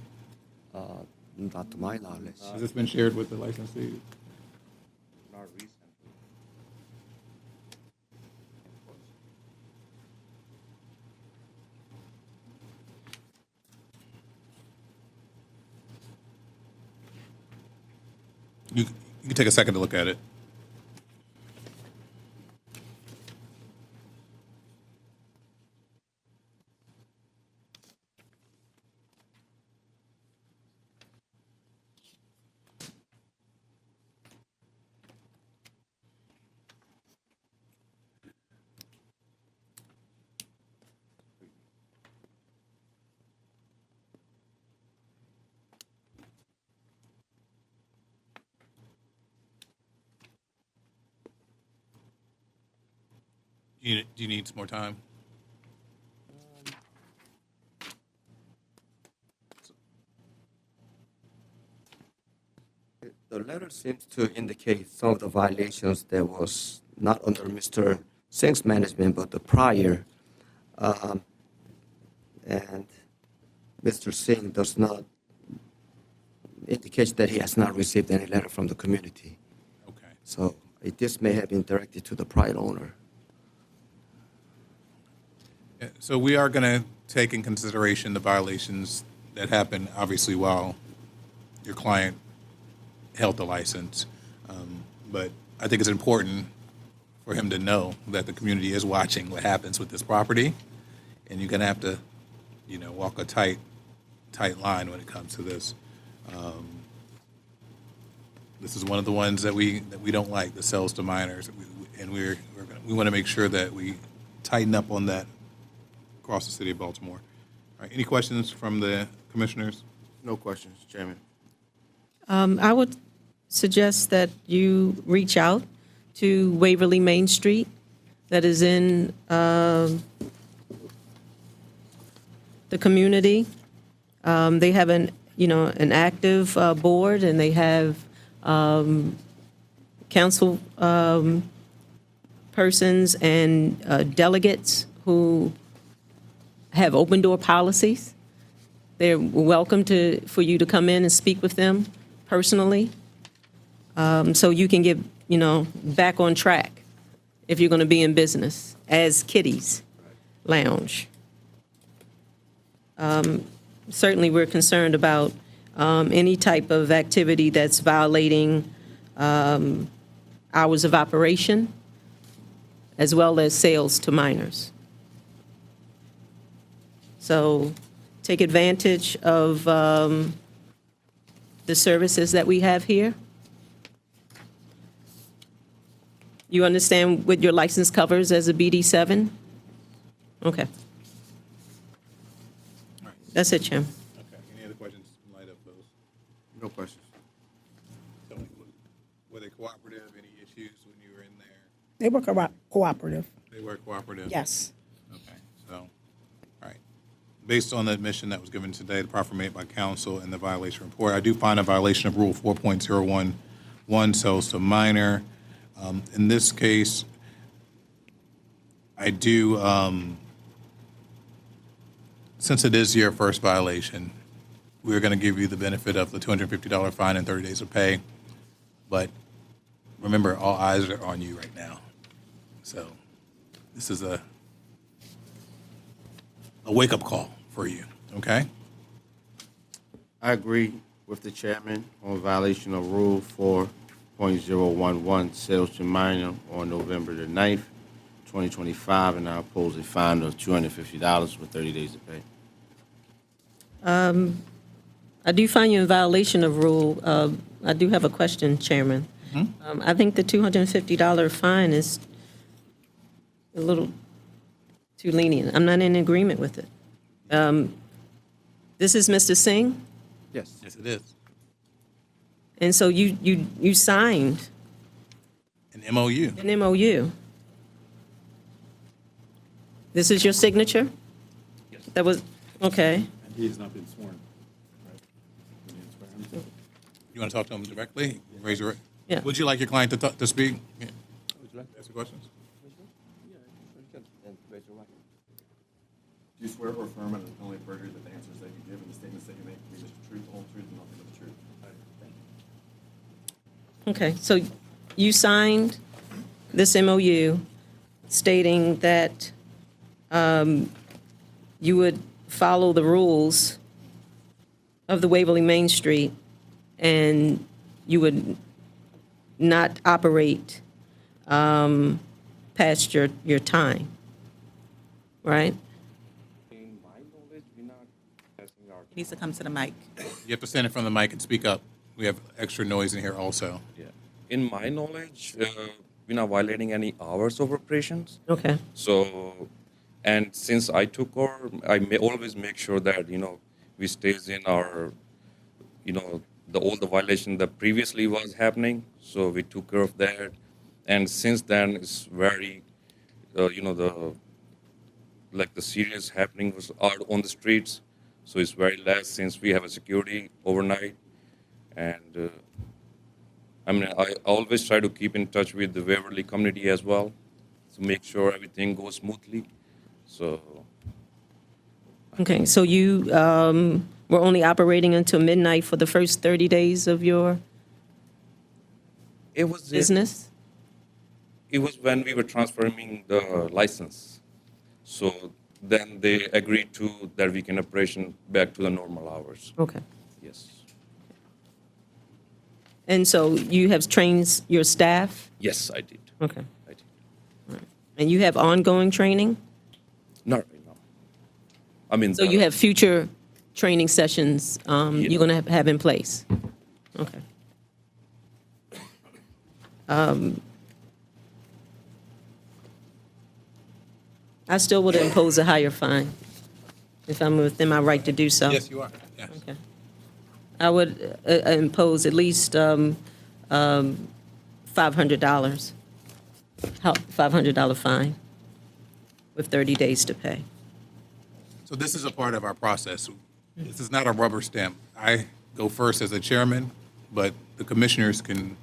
Not to my knowledge. Has this been shared with the licensee? Not recently. You can take a second to look at it. Do you need some more time? The letter seems to indicate some of the violations that was not under Mr. Singh's management, but the prior. And Mr. Singh does not indicate that he has not received any letter from the community. Okay. So this may have been directed to the prior owner. So we are going to take in consideration the violations that happened, obviously, while your client held the license. But I think it's important for him to know that the community is watching what happens with this property, and you're going to have to, walk a tight line when it comes to this. This is one of the ones that we don't like, the sales to minors, and we want to make sure that we tighten up on that across the city of Baltimore. All right, any questions from the commissioners? No questions, Chairman. I would suggest that you reach out to Waverly Main Street that is in the community. They have an active board, and they have council persons and delegates who have open door policies. They're welcome for you to come in and speak with them personally, so you can get back on track if you're going to be in business as Kitty's Lounge. Certainly, we're concerned about any type of activity that's violating hours of operation, as well as sales to minors. So take advantage of the services that we have here. You understand what your license covers as a BD7? Okay. That's it, Jim. Okay, any other questions in light of those? No questions. So, were they cooperative? Any issues when you were in there? They were cooperative. They were cooperative? Yes. Okay, so, all right. Based on the admission that was given today, the proffer made by council and the violation report, I do find a violation of Rule 4.011, sales to minor. In this case, I do, since it is your first violation, we're going to give you the benefit of the $250 fine and 30 days of pay. But remember, all eyes are on you right now. So this is a wake-up call for you, okay? I agree with the chairman on violation of Rule 4.011, sales to minor on November the 9th, 2025, and I oppose a fine of $250 with 30 days to pay. I do find you in violation of rule. I do have a question, Chairman. I think the $250 fine is a little too lenient. I'm not in agreement with it. This is Mr. Singh, Yes. Yes, it is. and so you signed An MOU. an MOU. This is your signature? Yes. That was, okay. And he has not been sworn, right? We need to swear him. You want to talk to him directly? Raise your, Yeah. would you like your client to speak? Yeah. Would you like Ask the questions? Do you swear or affirm under the penalty of perjury that the answers that you give and the statements that you make will be the truth, the whole truth, and nothing but the truth? Thank you. Okay, so you signed this MOU stating that you would follow the rules of the Waverly Main Street, and you would not operate past your time, right? In my knowledge, we're not passing our. He needs to come to the mic. You have to stand in front of the mic and speak up. We have extra noise in here also. Yeah. In my knowledge, we're not violating any hours of operations. Okay. So, and since I took over, I may always make sure that, we stays in our, all the violation that previously was happening. So we took care of that. And since then, it's very, the serious happening was out on the streets. So it's very less since we have a security overnight. And I always try to keep in touch with the Waverly community as well to make sure everything goes smoothly. So Okay, so you were only operating until midnight for the first 30 days of your it was business? It was when we were transferring the license. So then they agreed to that weekend operation back to the normal hours. Okay. Yes. And so you have trained your staff? Yes, I did. Okay. I did. And you have ongoing training? Not right now. I mean, So you have future training sessions you're going to have in place? Okay. I still would impose a higher fine if I'm within my right to do so. Yes, you are. Yes. Okay. I would impose at least $500. $500 fine with 30 days to pay. So this is a part of our process. This is not a rubber stamp. I go first as a chairman, but the commissioners can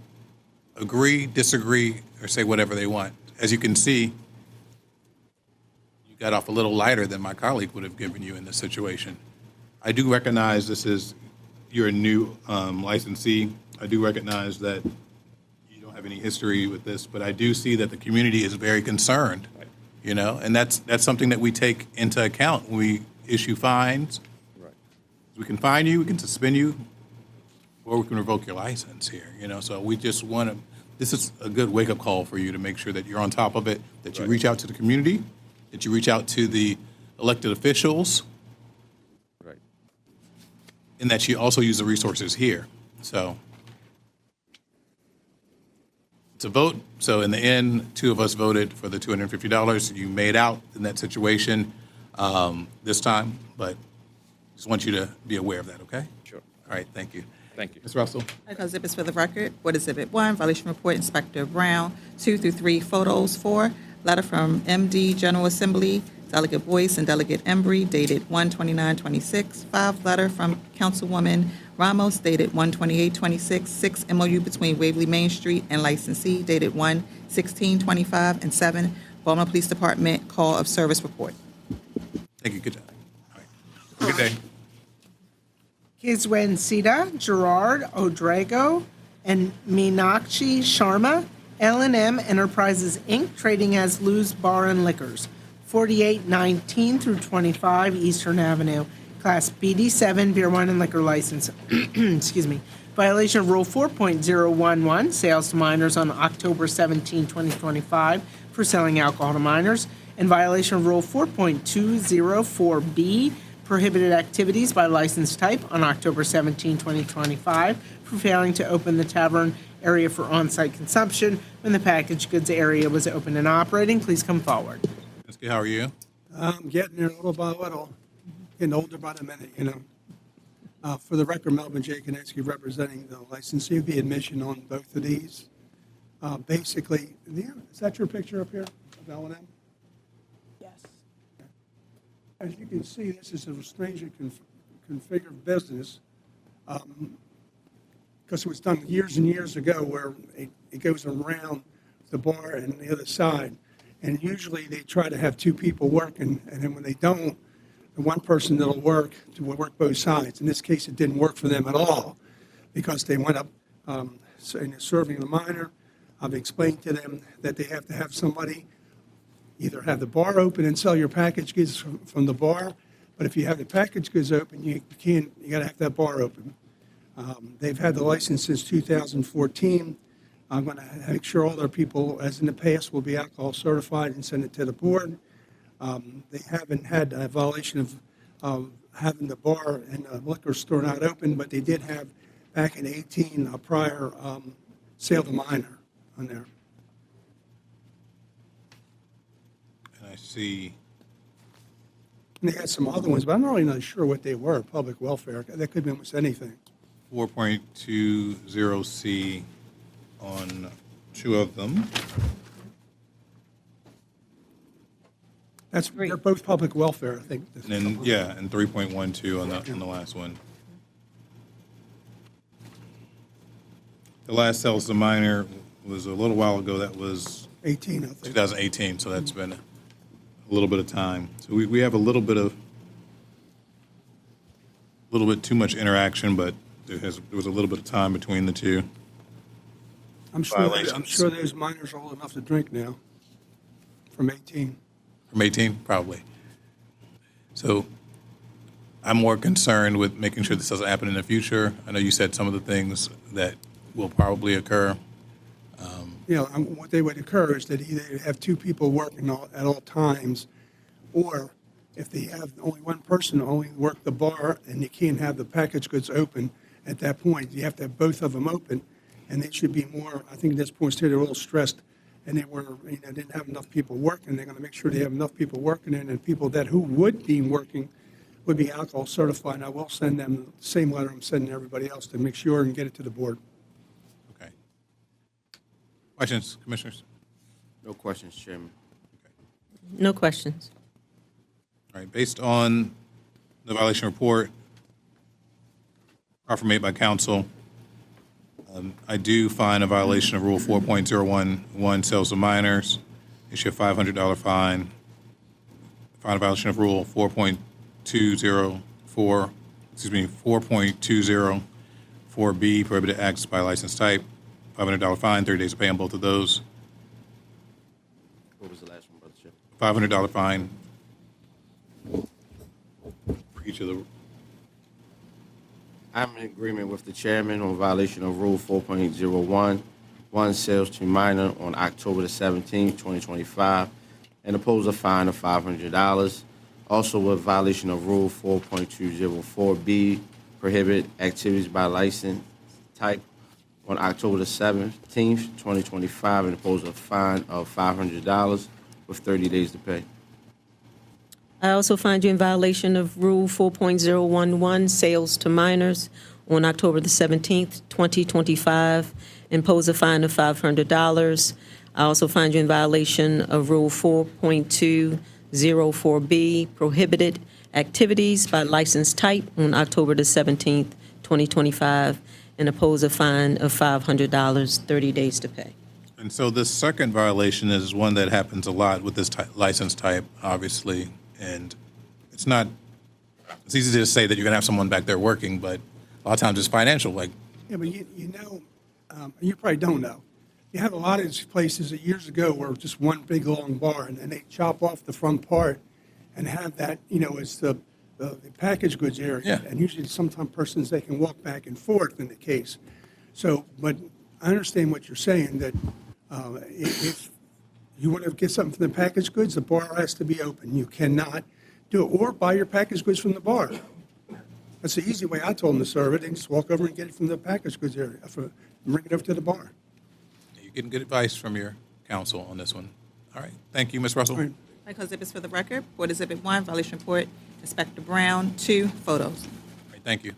agree, disagree, or say whatever they want. As you can see, you got off a little lighter than my colleague would have given you in this situation. I do recognize you're a new licensee. I do recognize that you don't have any history with this, but I do see that the community is very concerned, and that's something that we take into account when we issue fines. Right. We can fine you, we can suspend you, or we can revoke your license here, so we just want to, this is a good wake-up call for you to make sure that you're on top of it, that you reach out to the community, that you reach out to the elected officials, Right. and that you also use the resources here. So it's a vote. So in the end, two of us voted for the $250. You made out in that situation this time, but just want you to be aware of that, okay? Sure. All right, thank you. Thank you. Ms. Russell? Medical exhibits for the record. Board Exhibit 1, violation report, Inspector Brown. 2 through 3, photos. 4, letter from MD General Assembly, Delegate Boyce and Delegate Embry, dated 1/29/26. 5, letter from Councilwoman Ramos, dated 1/28/26. 6, MOU between Waverly Main Street and licensee, dated 1/16/25. And 7, Baltimore Police Department call of service report. Thank you. Good job. All right. Good day. Kizwansita, Gerard Odrago, and Meenakshi Sharma, L&M Enterprises, Inc., trading as Lou's Bar and Liquors, 4819 through 25 Eastern Avenue, Class BD7 beer, wine, and liquor license. Excuse me. Violation of Rule 4.011, sales to minors on October 17, 2025, for selling alcohol to minors, and violation of Rule 4.204B, prohibited activities by license type on October 17, 2025, for failing to open the tavern area for on-site consumption when the packaged goods area was open and operating. Please come forward. Minsky, how are you? I'm getting there little by little, getting older by the minute, you know. For the record, Melvin J. Konetsky, representing the licensee of the admission on both of these. Basically, is that your picture up here of L&M? Yes. As you can see, this is a strangely configured business because it was done years and years ago where it goes around the bar and the other side. And usually they try to have two people working, and then when they don't, the one person that'll work will work both sides. In this case, it didn't work for them at all because they went up serving the minor. I've explained to them that they have to have somebody either have the bar open and sell your packaged goods from the bar, but if you have the packaged goods open, you got to have that bar open. They've had the license since 2014. I'm going to make sure all their people, as in the past, will be alcohol certified and send it to the board. They haven't had a violation of having the bar and the liquor store not open, but they did have back in 18 a prior sale to minor on there. And I see, And they had some other ones, but I'm not really not sure what they were. Public welfare, that could be almost anything. 4.20C on two of them. They're both public welfare, I think. And then, yeah, and 3.12 on the last one. The last sales to minor was a little while ago. That was 18, I think. 2018, so that's been a little bit of time. So we have a little bit too much interaction, but there was a little bit of time between the two. I'm sure those minors are old enough to drink now, from 18. From 18, probably. So I'm more concerned with making sure this doesn't happen in the future. I know you said some of the things that will probably occur. What they would occur is that either they have two people working at all times, or if they have only one person only work the bar and you can't have the packaged goods open at that point, you have to have both of them open, and they should be more, I think at this point, they're a little stressed, and they didn't have enough people working. They're going to make sure they have enough people working, and people who would be working would be alcohol certified. And I will send them the same letter I'm sending everybody else to make sure and get it to the board. Okay. Questions, commissioners? No questions, Chairman. No questions. All right, based on the violation report, offer made by council, I do find a violation of Rule 4.011, sales to minors, issue a $500 fine. Find a violation of Rule 4.204B, prohibited acts by license type, $500 fine, 30 days to pay on both of those. What was the last one, Brother Chair? $500 fine for each of the. I'm in agreement with the chairman on violation of Rule 4.011, sales to minor on October the 17th, 2025, and oppose a fine of $500. Also with violation of Rule 4.204B, prohibit activities by license type on October the 17th, 2025, and oppose a fine of $500 with 30 days to pay. I also find you in violation of Rule 4.011, sales to minors, on October the 17th, 2025, impose a fine of $500. I also find you in violation of Rule 4.204B, prohibited activities by license type, on October the 17th, 2025, and impose a fine of $500, 30 days to pay. And so this second violation is one that happens a lot with this license type, obviously. And it's easy to say that you're going to have someone back there working, but a lot of times it's financial. Yeah, but you probably don't know. You have a lot of these places that years ago were just one big long bar, and then they chop off the front part and have that, as the packaged goods area. Yeah. And usually sometimes persons, they can walk back and forth in the case. So, but I understand what you're saying, that if you want to get something from the packaged goods, the bar has to be open. You cannot Do it, or buy your packaged goods from the bar. That's the easy way I told them to serve it. They can just walk over and get it from the packaged goods area, and bring it over to the bar. You're getting good advice from your counsel on this one. All right, thank you, Ms. Russell. All right. Medical exhibits for the record. Board Exhibit 1, violation report, Inspector Brown. 2, photos. All right, thank you.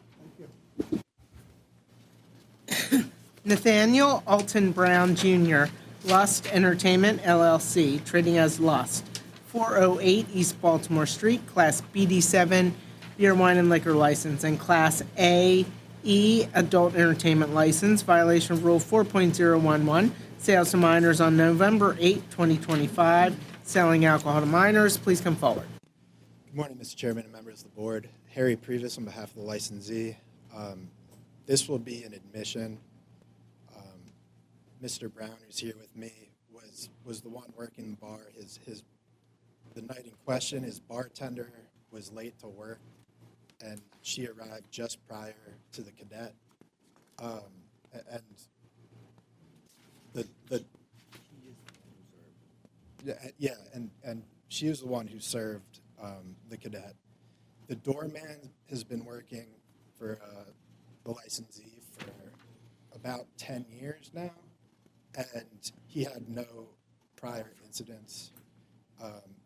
Nathaniel Alton Brown Jr., Lust Entertainment LLC, trading as Lust, 408 East Baltimore Street, Class BD7 beer, wine, and liquor license, and Class AE adult entertainment license, violation of Rule 4.011, sales to minors on November 8, 2025, selling alcohol to minors. Please come forward. Good morning, Mr. Chairman and members of the board. Harry Previs on behalf of the licensee. This will be an admission. Mr. Brown, who's here with me, was the one working the bar. The night in question, his bartender was late to work, and she arrived just prior to the cadet. And she was the one who served the cadet. The doorman has been working for the licensee for about 10 years now, and he had no prior incidents.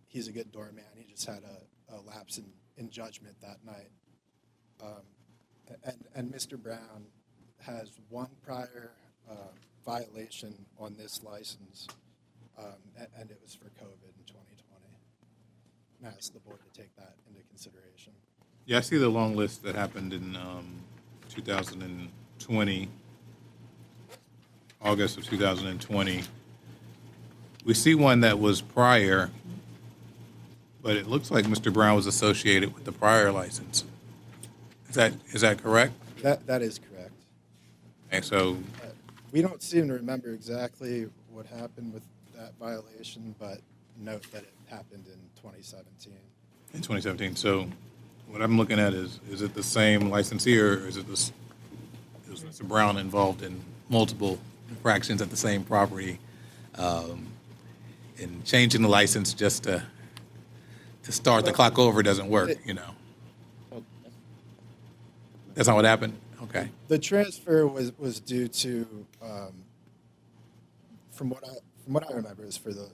He's a good doorman. He just had a lapse in judgment that night. And Mr. Brown has one prior violation on this license, and it was for COVID in 2020. And I ask the board to take that into consideration. Yeah, I see the long list that happened in 2020, August of 2020. We see one that was prior, but it looks like Mr. Brown was associated with the prior license. Is that correct? That is correct. And so, We don't seem to remember exactly what happened with that violation, but note that it happened in 2017. in 2017, so what I'm looking at is it the same licensee, or is Mr. Brown involved in multiple infractions at the same property? And changing the license just to start the clock over doesn't work, you know? That's not what happened? Okay. The transfer was due to, from what I remember, is for the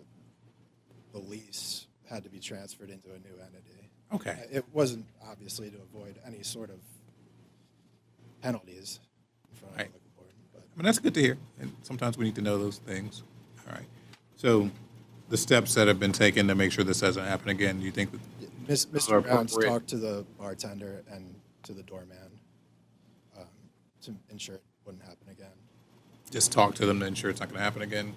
lease had to be transferred into a new entity. Okay. It wasn't obviously to avoid any sort of penalties in front of the liquor board. But I mean, that's good to hear, and sometimes we need to know those things. All right. So the steps that have been taken to make sure this doesn't happen again, do you think that Mr. Brown's talked to the bartender and to the doorman to ensure it wouldn't happen again. just talk to them to ensure it's not going to happen again?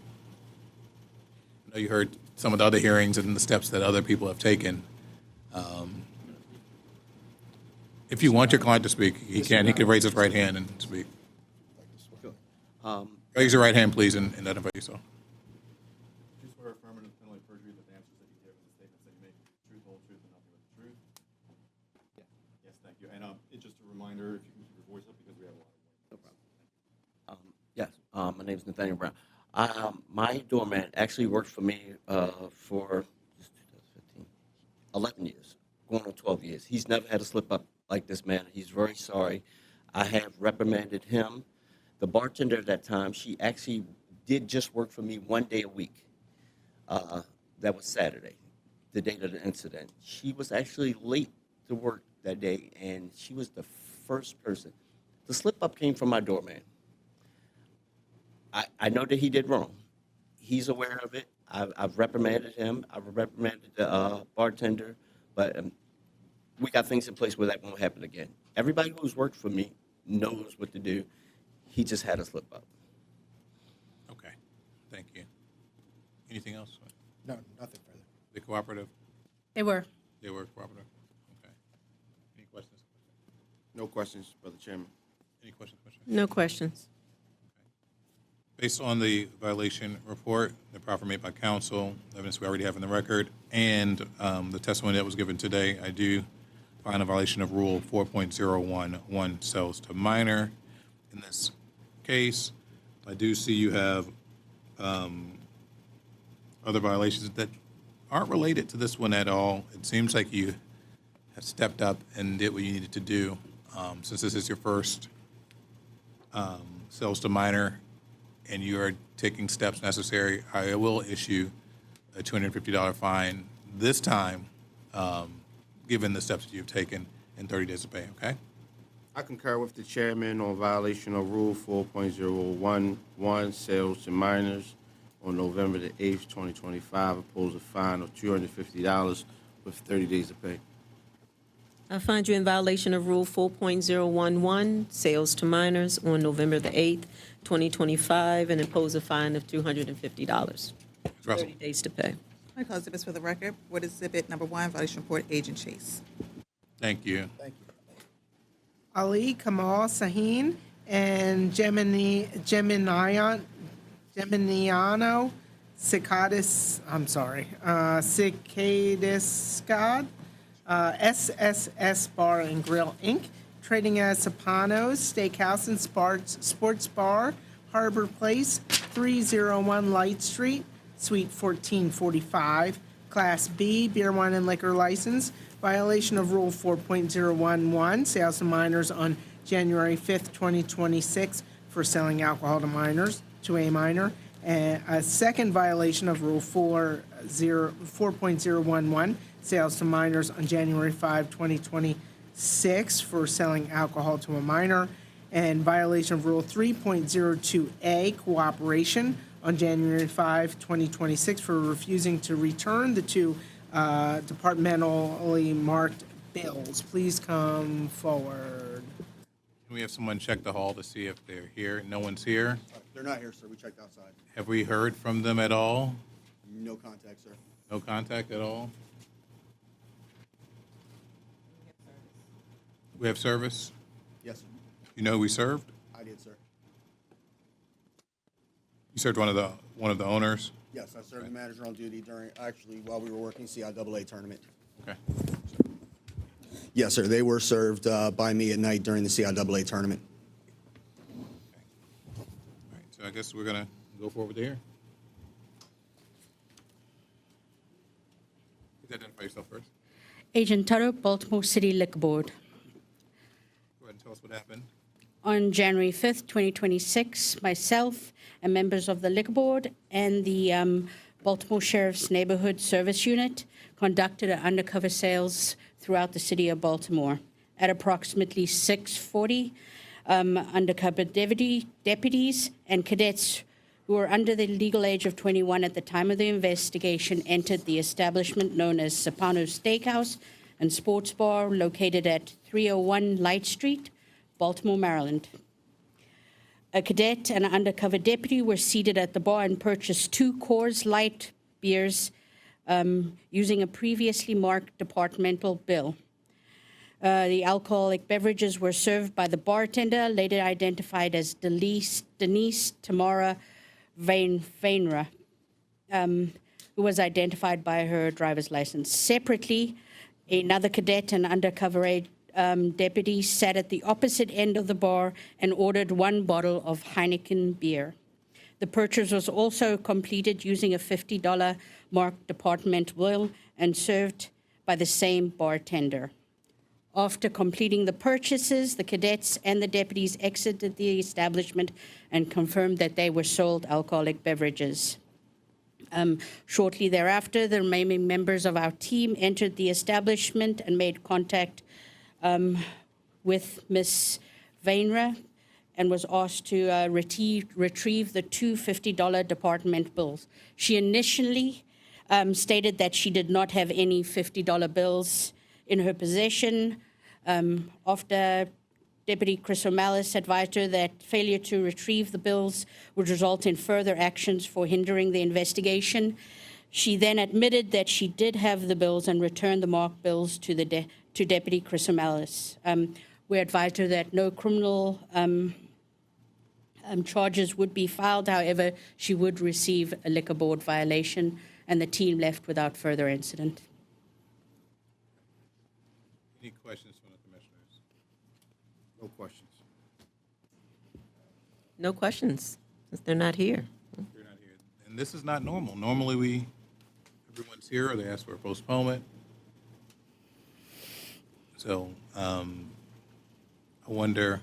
I know you heard some of the other hearings and the steps that other people have taken. If you want your client to speak, he can. He can raise his right hand and speak. Raise your right hand, please, and identify yourself. Do you swear or affirm under the penalty of perjury that the answers that you give and the statements that you make are the truth, the whole truth, and nothing but the truth? Yeah. Yes, thank you. And just a reminder, if you can keep your voice up because we have a lot of No problem. Yes, my name is Nathaniel Brown. My doorman actually worked for me for 11 years, going on 12 years. He's never had a slip up like this, man. He's very sorry. I have reprimanded him. The bartender at that time, she actually did just work for me one day a week. That was Saturday, the date of the incident. She was actually late to work that day, and she was the first person. The slip up came from my doorman. I know that he did wrong. He's aware of it. I've reprimanded him. I've reprimanded the bartender, but we got things in place where that won't happen again. Everybody who's worked for me knows what to do. He just had a slip up. Okay, thank you. Anything else? No, nothing further. The cooperative? They were. They were cooperative? Okay. Any questions? No questions, Brother Chairman. Any questions, Commissioner? No questions. Based on the violation report, the proffer made by counsel, evidence we already have in the record, and the testimony that was given today, I do find a violation of Rule 4.011, sells to minor. In this case, I do see you have other violations that aren't related to this one at all. It seems like you have stepped up and did what you needed to do. Since this is your first sales to minor and you are taking steps necessary, I will issue a $250 fine this time, given the steps that you've taken, in 30 days to pay, okay? I concur with the chairman on violation of Rule 4.011, sales to minors on November the 8th, 2025. Impose a fine of $250 with 30 days to pay. I find you in violation of Rule 4.011, sales to minors, on November the 8th, 2025, and impose a fine of $250. Russell. 30 days to pay. My call exhibits for the record. Board Exhibit Number 1, Violation Report, Agent Chase. Thank you. Ali Kamal Sahin and Geminiano Cicadis, Cicadiscad, SSS Bar and Grill, Inc., trading as Sapano's Steakhouse and Sports Bar, Harbor Place, 301 Light Street, Suite 1445, Class B, beer, wine, and liquor license. Violation of Rule 4.011, sales to minors on January 5th, 2026, for selling alcohol to minors, to a minor. And a second violation of Rule 4.011, sales to minors on January 5, 2026, for selling alcohol to a minor. And violation of Rule 3.02A, cooperation, on January 5, 2026, for refusing to return the two departmentally marked bills. Please come forward. Can we have someone check the hall to see if they're here? No one's here. They're not here, sir. We checked outside. Have we heard from them at all? No contact, sir. No contact at all? We have service? Yes, sir. You know who we served? I did, sir. You served one of the owners? Yes, I served the manager on duty while we were working CIAA tournament. Okay. Yes, sir. They were served by me at night during the CIAA tournament. All right, so I guess we're going to go forward here. Please identify yourself first. Agent Tuttle, Baltimore City Liquor Board. Go ahead and tell us what happened. On January 5th, 2026, myself and members of the Liquor Board and the Baltimore Sheriff's Neighborhood Service Unit conducted an undercover sales throughout the city of Baltimore. At approximately 6:40, undercover deputies and cadets who were under the legal age of 21 at the time of the investigation entered the establishment known as Sapano's Steakhouse and Sports Bar, located at 301 Light Street, Baltimore, Maryland. A cadet and an undercover deputy were seated at the bar and purchased 2 Coors Light beers using a previously marked departmental bill. The alcoholic beverages were served by the bartender, later identified as Denise Tamara Vainra, who was identified by her driver's license. Separately, another cadet and undercover deputy sat at the opposite end of the bar and ordered 1 bottle of Heineken beer. The purchase was also completed using a $50 marked department bill and served by the same bartender. After completing the purchases, the cadets and the deputies exited the establishment and confirmed that they were sold alcoholic beverages. Shortly thereafter, the remaining members of our team entered the establishment and made contact with Ms. Vainra and was asked to retrieve the 2 $50 department bills. She initially stated that she did not have any $50 bills in her possession. After Deputy Chris O'Malley advised her that failure to retrieve the bills would result in further actions for hindering the investigation, she then admitted that she did have the bills and returned the marked bills to Deputy Chris O'Malley. We advised her that no criminal charges would be filed. However, she would receive a liquor board violation, and the team left without further incident. Any questions from the commissioners? No questions. No questions, since they're not here. You're not here. And this is not normal. Normally everyone's here or they ask for a postponement. So I wonder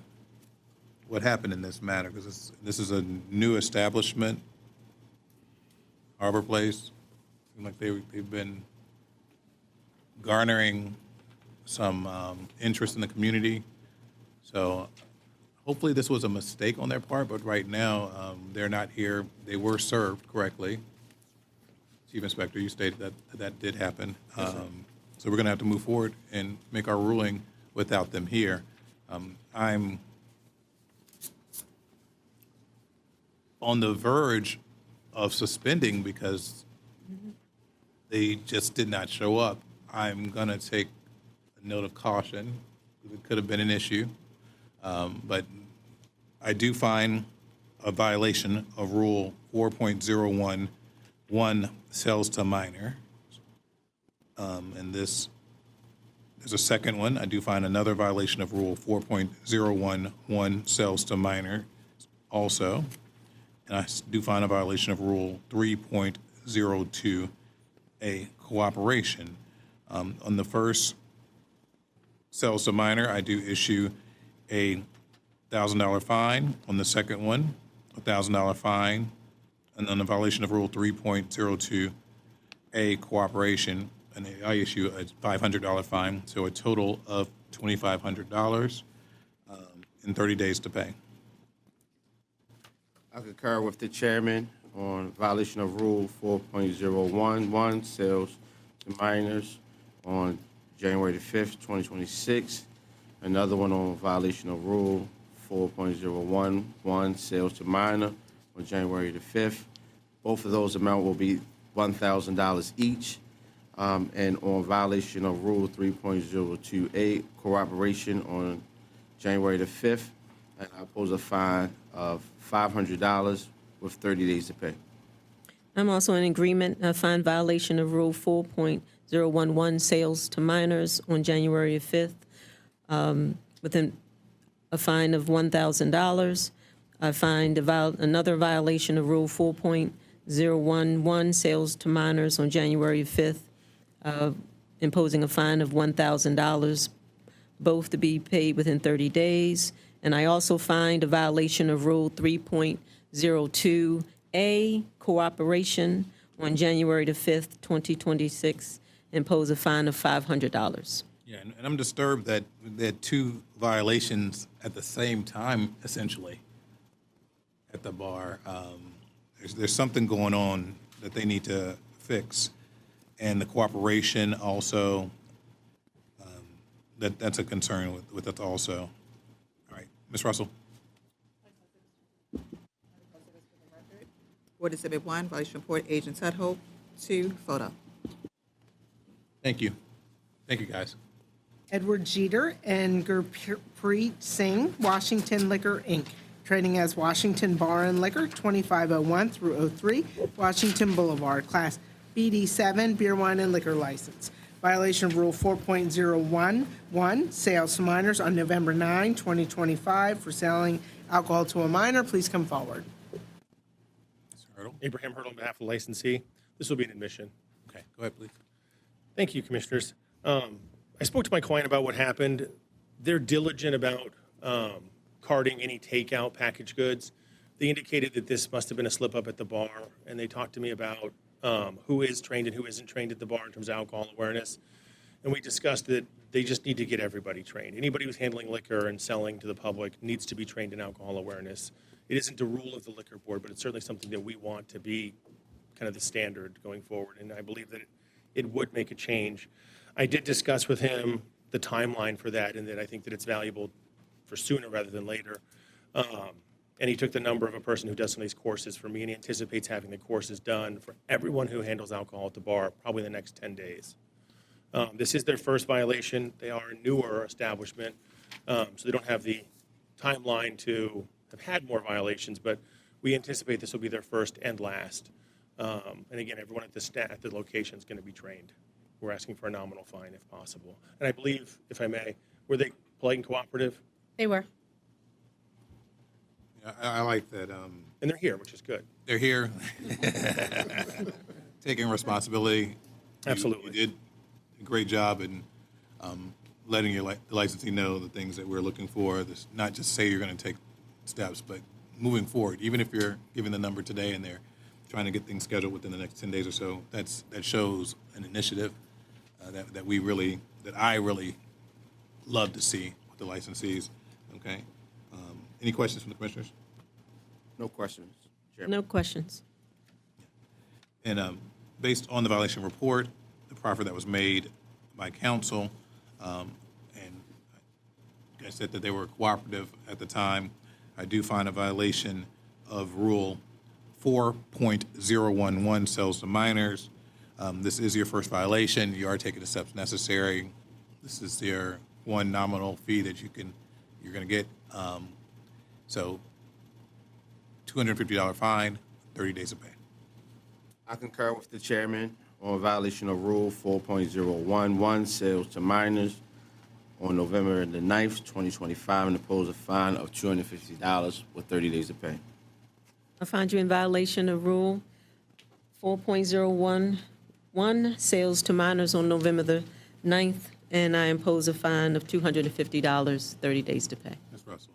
what happened in this matter, because this is a new establishment, Harbor Place. Seems like they've been garnering some interest in the community. So hopefully this was a mistake on their part, but right now they're not here. They were served correctly. Chief Inspector, you stated that did happen. So we're going to have to move forward and make our ruling without them here. I'm on the verge of suspending because they just did not show up. I'm going to take a note of caution. It could have been an issue. But I do find a violation of Rule 4.011, sales to minor. And there's a second one. I do find another violation of Rule 4.011, sales to minor also. And I do find a violation of Rule 3.02, a cooperation. On the first, sales to minor, I do issue a $1,000 fine. On the second one, a $1,000 fine. And on the violation of Rule 3.02, a cooperation, and I issue a $500 fine, so a total of $2,500 in 30 days to pay. I concur with the chairman on violation of Rule 4.011, sales to minors on January the 5th, 2026. Another one on violation of Rule 4.011, sales to minor on January the 5th. Both of those amount will be $1,000 each. And on violation of Rule 3.028, cooperation on January the 5th, and I pose a fine of $500 with 30 days to pay. I'm also in agreement, fine violation of Rule 4.011, sales to minors on January 5th, within a fine of $1,000. I find another violation of Rule 4.011, sales to minors on January 5th, imposing a fine of $1,000, both to be paid within 30 days. And I also find a violation of Rule 3.02A, cooperation, on January the 5th, 2026, impose a fine of $500. Yeah, and I'm disturbed that there are two violations at the same time, essentially, at the bar. There's something going on that they need to fix. And the cooperation also, that's a concern with that also. All right, Ms. Russell. Board Exhibit 1, violation report, Agent Tudhope. 2, photo. Thank you. Thank you, guys. Edward Jeter and Gurpreet Singh, Washington Liquor, Inc., trading as Washington Bar and Liquor, 2501 through 03, Washington Boulevard, Class BD7, beer, wine, and liquor license. Violation of Rule 4.011, sales to minors on November 9, 2025, for selling alcohol to a minor. Please come forward. Abraham Hurdle on behalf of the licensee. This will be an admission. Okay, go ahead, please. Thank you, Commissioners. I spoke to my client about what happened. They're diligent about carding any takeout packaged goods. They indicated that this must have been a slip-up at the bar, and they talked to me about who is trained and who isn't trained at the bar in terms of alcohol awareness. And we discussed that they just need to get everybody trained. Anybody who's handling liquor and selling to the public needs to be trained in alcohol awareness. It isn't a rule of the liquor board, but it's certainly something that we want to be kind of the standard going forward. And I believe that it would make a change. I did discuss with him the timeline for that, and that I think that it's valuable for sooner rather than later. And he took the number of a person who does some of these courses for me, and he anticipates having the courses done for everyone who handles alcohol at the bar probably in the next 10 days. This is their first violation. They are a newer establishment, so they don't have the timeline to have had more violations, but we anticipate this will be their first and last. And again, everyone at the location is going to be trained. We're asking for a nominal fine if possible. And I believe, if I may, were they polite and cooperative? They were. Yeah, I like that. And they're here, which is good. They're here, taking responsibility. Absolutely. You did a great job in letting the licensee know the things that we're looking for. This, not just say you're going to take steps, but moving forward. Even if you're given the number today and they're trying to get things scheduled within the next 10 days or so, that shows an initiative that I really love to see with the licensees. Okay. Any questions from the commissioners? No questions, Chairman. No questions. And based on the violation report, the proffer that was made by council, and I said that they were cooperative at the time, I do find a violation of Rule 4.011, sales to minors. This is your first violation. You are taking the steps necessary. This is your one nominal fee that you're going to get. So $250 fine, 30 days of pay. I concur with the chairman on violation of Rule 4.011, sales to minors, on November the 9th, 2025, and impose a fine of $250 with 30 days of pay. I find you in violation of Rule 4.011, sales to minors on November the 9th, and I impose a fine of $250, 30 days to pay. Ms. Russell.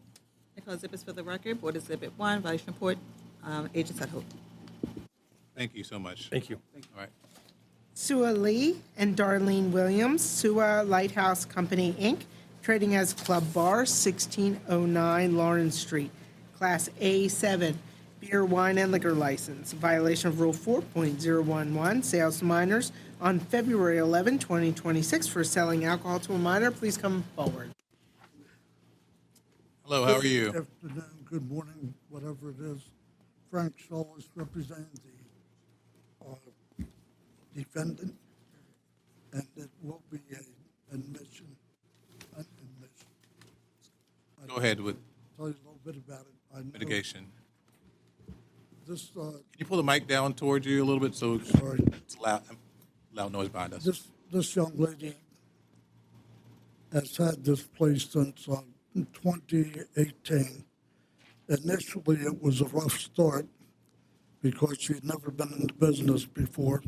Nicole Exhibits for the record. Board Exhibit 1, violation report, Agents at Hope. Thank you so much. Thank you. All right. Sua Lee and Darlene Williams, Sua Lighthouse Company, Inc., trading as Club Bar, 1609 Lawrence Street, Class A7, beer, wine, and liquor license. Violation of Rule 4.011, sales to minors on February 11, 2026, for selling alcohol to a minor. Please come forward. Hello, how are you? Good afternoon, good morning, whatever it is. Frank Solis, representing the defendant, and it will be an admission. Go ahead with Tell you a little bit about it. I know mitigation. This, Can you pull the mic down towards you a little bit so sorry, it's loud noise behind us? this young lady has had this place since 2018. Initially, it was a rough start because she'd never been in the business before,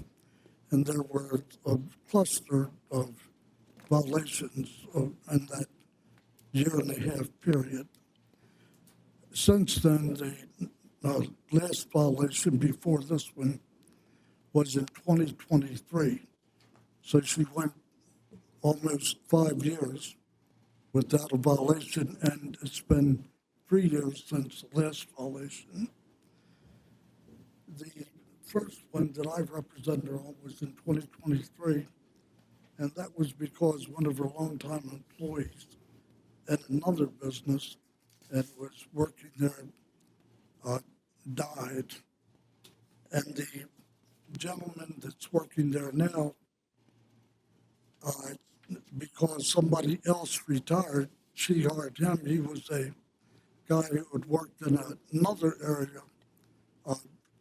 and there were a cluster of violations in that year and a half period. Since then, the last violation before this one was in 2023. So she went almost 5 years without a violation, and it's been 3 years since the last violation. The first one that I represented her on was in 2023, and that was because one of her longtime employees at another business and was working there died. And the gentleman that's working there now, because somebody else retired, she hired him. He was a guy who had worked in another area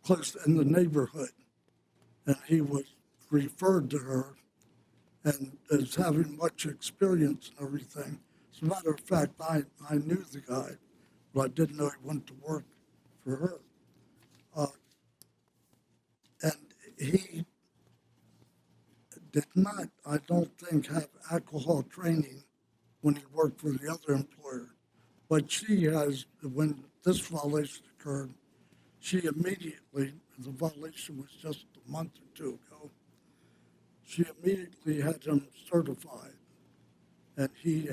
close in the neighborhood, and he was referred to her and as having much experience and everything. As a matter of fact, I knew the guy, but I didn't know he went to work for her. And he did not, I don't think, have alcohol training when he worked for the other employer. But she has, when this violation occurred, she immediately, the violation was just a month or two ago, she immediately had him certified. And he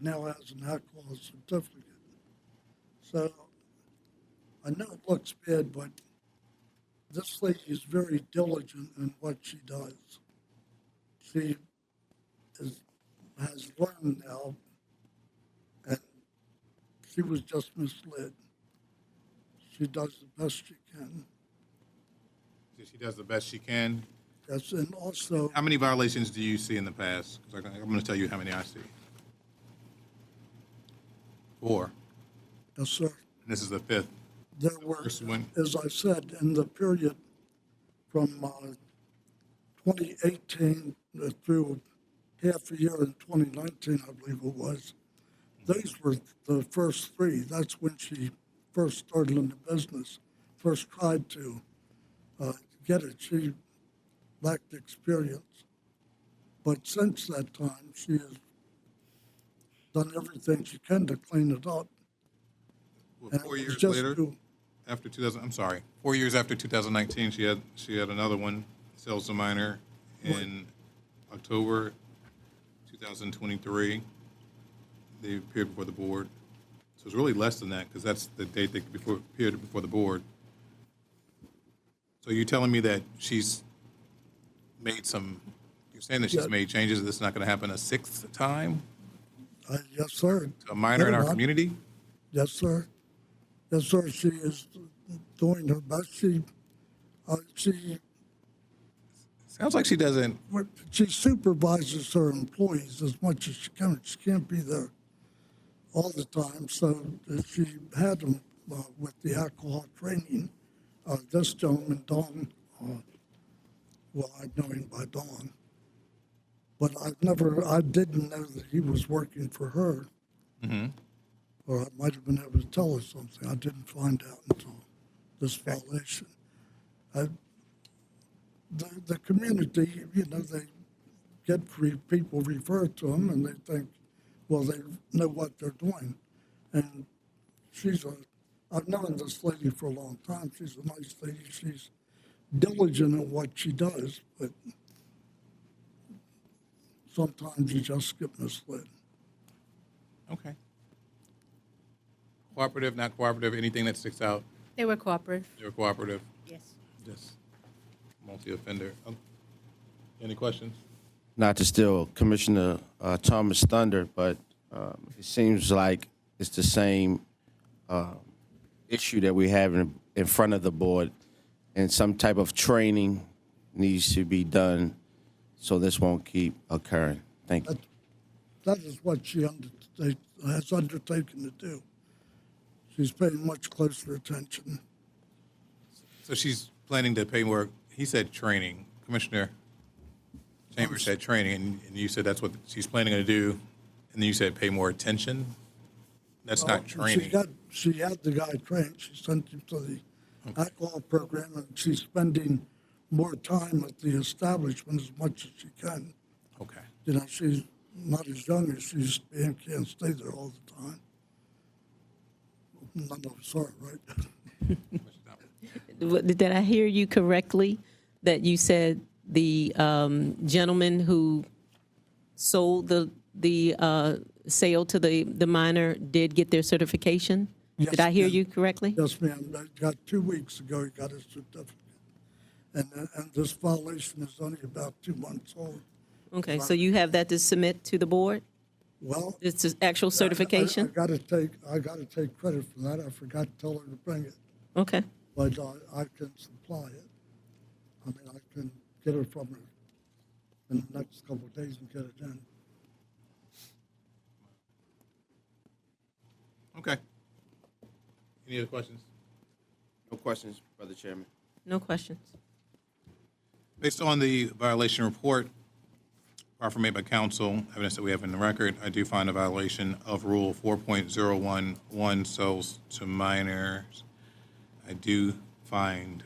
now has an alcohol certificate. So I know it looks bad, but this lady is very diligent in what she does. She has learned now, and she was just misled. She does the best she can. She does the best she can. Yes, and also, How many violations do you see in the past? 'Cause I'm going to tell you how many I see. 4. yes, sir. And this is the 5th. There were, First one. as I said, in the period from 2018 through half a year in 2019, I believe it was, those were the first 3. That's when she first started in the business, first tried to get it. She lacked experience. But since that time, she has done everything she can to clean it up. Well, And it 4 was years just later, to- after 2000, I'm sorry, 4 years after 2019, she had another one, sells to minor in October 2023. They appeared before the board. So it's really less than that because that's the date they appeared before the board. So you're telling me that she's made some, you're saying that she's Yeah. made changes, this is not going to happen a sixth time? Yes, sir. A minor in our Better not. community? Yes, sir. Yes, sir. She is doing her best. She Sounds like she doesn't. She supervises her employees as much as she can. She can't be there all the time. So she had them with the alcohol training. This gentleman, Don, well, I know him by Don, but I didn't know that he was working for her. Mm-hmm. Or I might have been able to tell her something. I didn't find out until this violation. The community, they get people referred to them and they think, well, they know what they're doing. And I've known this lady for a long time. She's a nice lady. She's diligent in what she does, but sometimes you just get misled. Okay. Cooperative, not cooperative, anything that sticks out? They were cooperative. You're cooperative? Yes. Yes. Multi-offender. Any questions? Not to steal Commissioner Thomas' thunder, but it seems like it's the same issue that we have in front of the board, and some type of training needs to be done so this won't keep occurring. Thank you. That is what she has undertaken to do. She's paying much closer attention. So she's planning to pay more, he said training. Commissioner Chambers said training, and you said that's what she's planning to do, and then you said pay more attention? That's not training. She had the guy trained. She sent him to the alcohol program, and she's spending more time at the establishment as much as she can. Okay. She's not as young as she used to be and can't stay there all the time. None of us are, right? Did I hear you correctly, that you said the gentleman who sold the sale to the minor did get their certification? Yes, Did I hear ma'am. you correctly? Yes, ma'am. I got 2 weeks ago, he got his certificate. And this violation is only about 2 months old. Okay, so you have that to submit to the board? Well, It's an actual certification? I got to take credit for that. I forgot to tell her to bring it, Okay. but I can supply it. I mean, I can get it from her in the next couple of days and get it in. Okay. Any other questions? No questions, Brother Chairman. No questions. Based on the violation report, proffer made by counsel, evidence that we have in the record, I do find a violation of Rule 4.011, sales to minors. I do find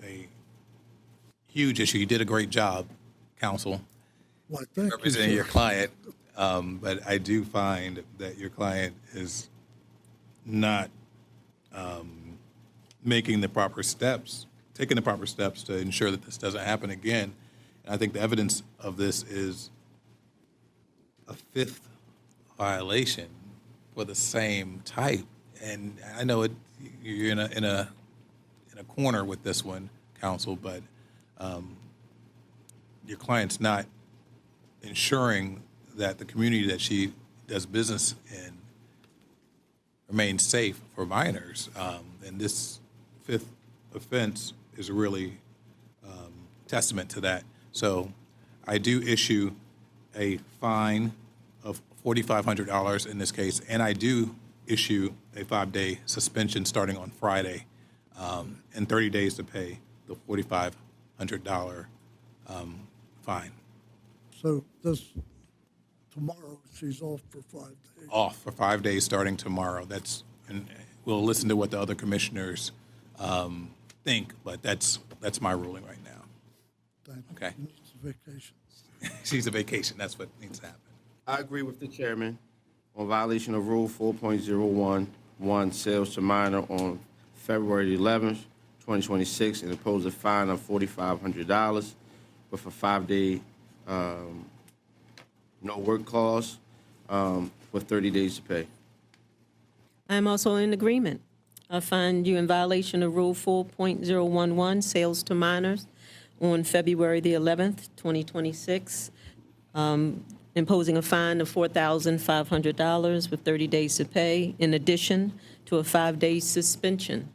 a huge issue. You did a great job, counsel, Well, thank you, representing sir. your client, but I do find that your client is not making the proper steps, taking the proper steps to ensure that this doesn't happen again. And I think the evidence of this is a fifth violation for the same type. And I know you're in a corner with this one, counsel, but your client's not ensuring that the community that she does business in remains safe for minors. And this fifth offense is really testament to that. So I do issue a fine of $4,500 in this case, and I do issue a 5-day suspension starting on Friday, and 30 days to pay the $4,500 fine. So tomorrow, she's off for 5 days. Off for 5 days starting tomorrow. And we'll listen to what the other commissioners think, but that's my ruling right now. Thank you. Okay. She needs a vacation. She's a vacation. That's what needs to happen. I agree with the chairman. on violation of Rule 4.011, sales to minor on February 11th, 2026, and impose a fine of $4,500 with a 5-day no work clause with 30 days to pay. I am also in agreement. I find you in violation of Rule 4.011, sales to minors, on February the 11th, 2026, imposing a fine of $4,500 with 30 days to pay, in addition to a 5-day suspension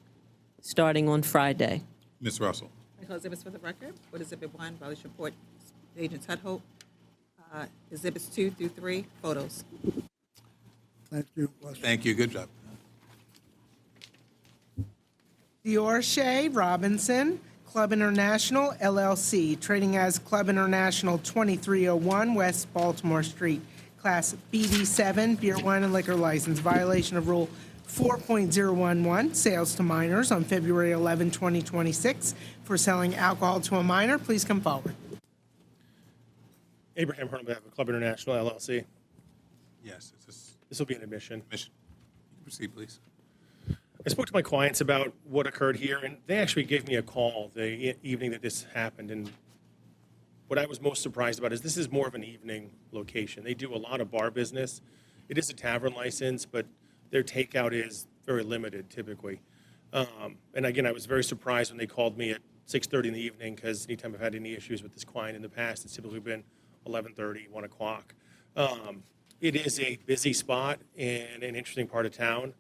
starting on Friday. Ms. Russell. Recall exhibits for the record. What is Exhibit 1, violation report, Agent Tudhope. Exhibits 2 through 3, photos. Thank you. Thank you. Good job. Diorche Robinson, Club International LLC, trading as Club International 2301 West Baltimore Street, Class BD7, beer, wine, and liquor license, violation of Rule 4.011, sales to minors on February 11, 2026, for selling alcohol to a minor. Please come forward. Abraham Hearn on behalf of Club International LLC. Yes, it's This will be an admission. mission. Proceed, please. I spoke to my clients about what occurred here, and they actually gave me a call the evening that this happened. And what I was most surprised about is this is more of an evening location. They do a lot of bar business. It is a tavern license, but their takeout is very limited typically. And again, I was very surprised when they called me at 6:30 in the evening, because anytime I've had any issues with this client in the past, it's typically been 11:30, 1 o'clock. It is a busy spot in an interesting part of town.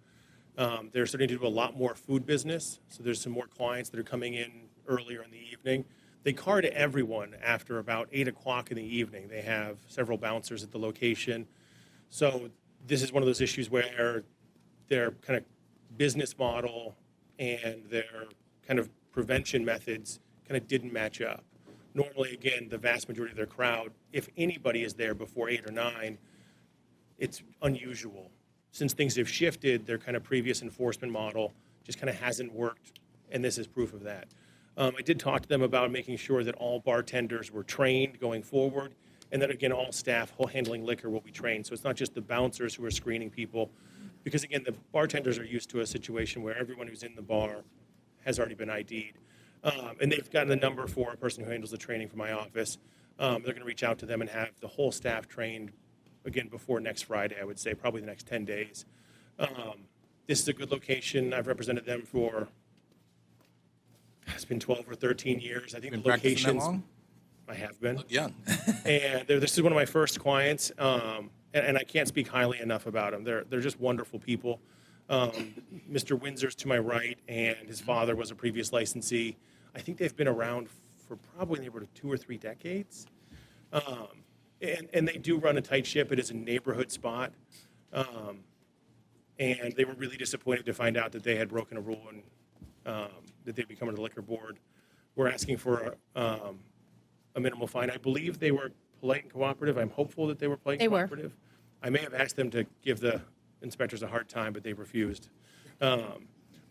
They're starting to do a lot more food business, so there's some more clients that are coming in earlier in the evening. They card everyone after about 8 o'clock in the evening. They have several bouncers at the location. So this is one of those issues where their kind of business model and their kind of prevention methods kind of didn't match up. Normally, again, the vast majority of their crowd, if anybody is there before 8 or 9, it's unusual. Since things have shifted, their kind of previous enforcement model just kind of hasn't worked, and this is proof of that. I did talk to them about making sure that all bartenders were trained going forward, and that, again, all staff handling liquor will be trained. So it's not just the bouncers who are screening people, because, again, the bartenders are used to a situation where everyone who's in the bar has already been ID'd. And they've gotten the number for a person who handles the training from my office. They're going to reach out to them and have the whole staff trained, again, before next Friday, I would say, probably the next 10 days. This is a good location. I've represented them for, it's been 12 or 13 years. I think Been the practicing that locations. long? I have been. Look young. And this is one of my first clients, and I can't speak highly enough about them. They're just wonderful people. Mr. Windsor's to my right, and his father was a previous licensee. I think they've been around for probably in the neighborhood of 2 or 3 decades. And they do run a tight ship. It is a neighborhood spot. And they were really disappointed to find out that they had broken a rule and that they'd be coming to the liquor board. We're asking for a minimal fine. I believe they were polite and cooperative. I'm hopeful that they were polite and They were. cooperative. I may have asked them to give the inspectors a hard time, but they refused.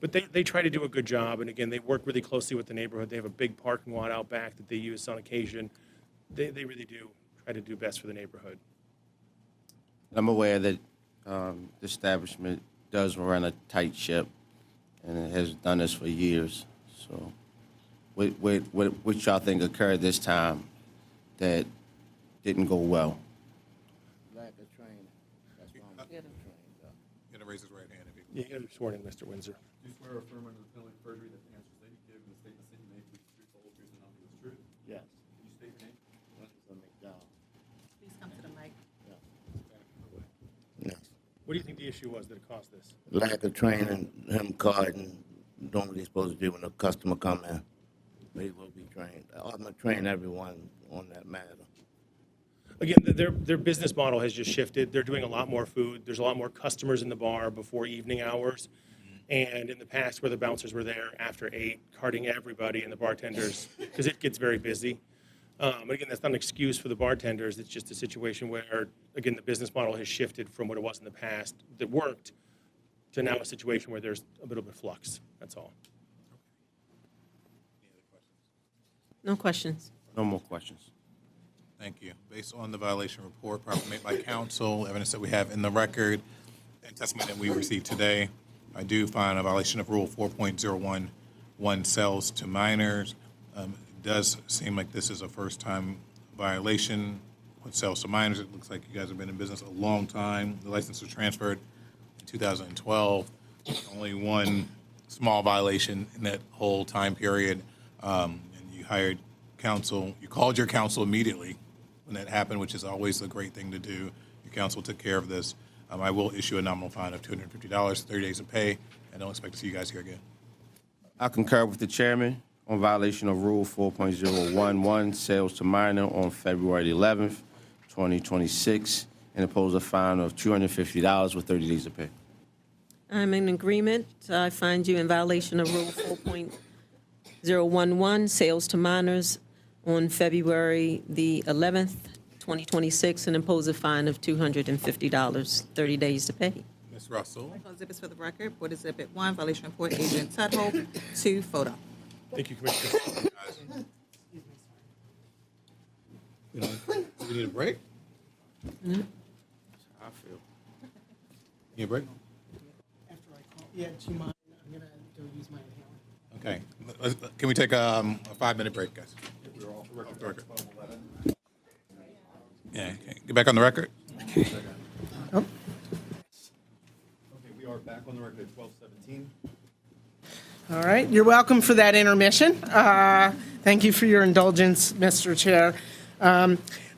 But they try to do a good job. And again, they work really closely with the neighborhood. They have a big parking lot out back that they use on occasion. They really do try to do best for the neighborhood. I'm aware that the establishment does run a tight ship, and it has done this for years. So what y'all think occurred this time that didn't go well? Lack of training. That's why I'm Get to raise his right hand if he. Yeah, you got to be sworn in, Mr. Windsor. Do you swear or affirm under the penalty of perjury that the answers that you give and the statements that you make will be the truth, the whole truth, and nothing but the truth? Yes. Can you state your name? Winston McDowell. Please come to the mic. Yes. What do you think the issue was that caused this? Lack of training, him carding, doing what he's supposed to do when a customer come in. He will be trained. I'm gonna train everyone on that matter. Again, their business model has just shifted. They're doing a lot more food. There's a lot more customers in the bar before evening hours. And in the past, where the bouncers were there after 8, carding everybody and the bartenders, because it gets very busy. But again, that's not an excuse for the bartenders. It's just a situation where, again, the business model has shifted from what it was in the past that worked to now a situation where there's a bit of a flux. That's all. No questions. No more questions. Thank you. Based on the violation report properly made by counsel, evidence that we have in the record, and testimony that we received today, I do find a violation of Rule 4.011, sales to minors. It does seem like this is a first-time violation with sales to minors. It looks like you guys have been in business a long time. The license was transferred in 2012. Only one small violation in that whole time period. And you hired counsel. You called your counsel immediately when that happened, which is always a great thing to do. Your counsel took care of this. I will issue a nominal fine of $250, 30 days of pay, and don't expect to see you guys here again. I concur with the chairman on violation of Rule 4.011, sales to minor on February 11th, 2026, and impose a fine of $250 with 30 days of pay. I'm in agreement. I find you in violation of Rule 4.011, sales to minors on February the 11th, 2026, and impose a fine of $250, 30 days to pay. Ms. Russell. Exhibits for the record. Board Exhibit 1, violation report, Agent Tudhope. 2, photo. Thank you, Commissioner. We need a break? I feel. Need a break? After I call, yeah, do you mind? I'm gonna go use my inhaler. Okay. Can we take a 5-minute break, guys? We're all off the record. Yeah, okay. Get back on the record. Okay, we are back on the record at 12:17. All right, you're welcome for that intermission. Thank you for your indulgence, Mr. Chair.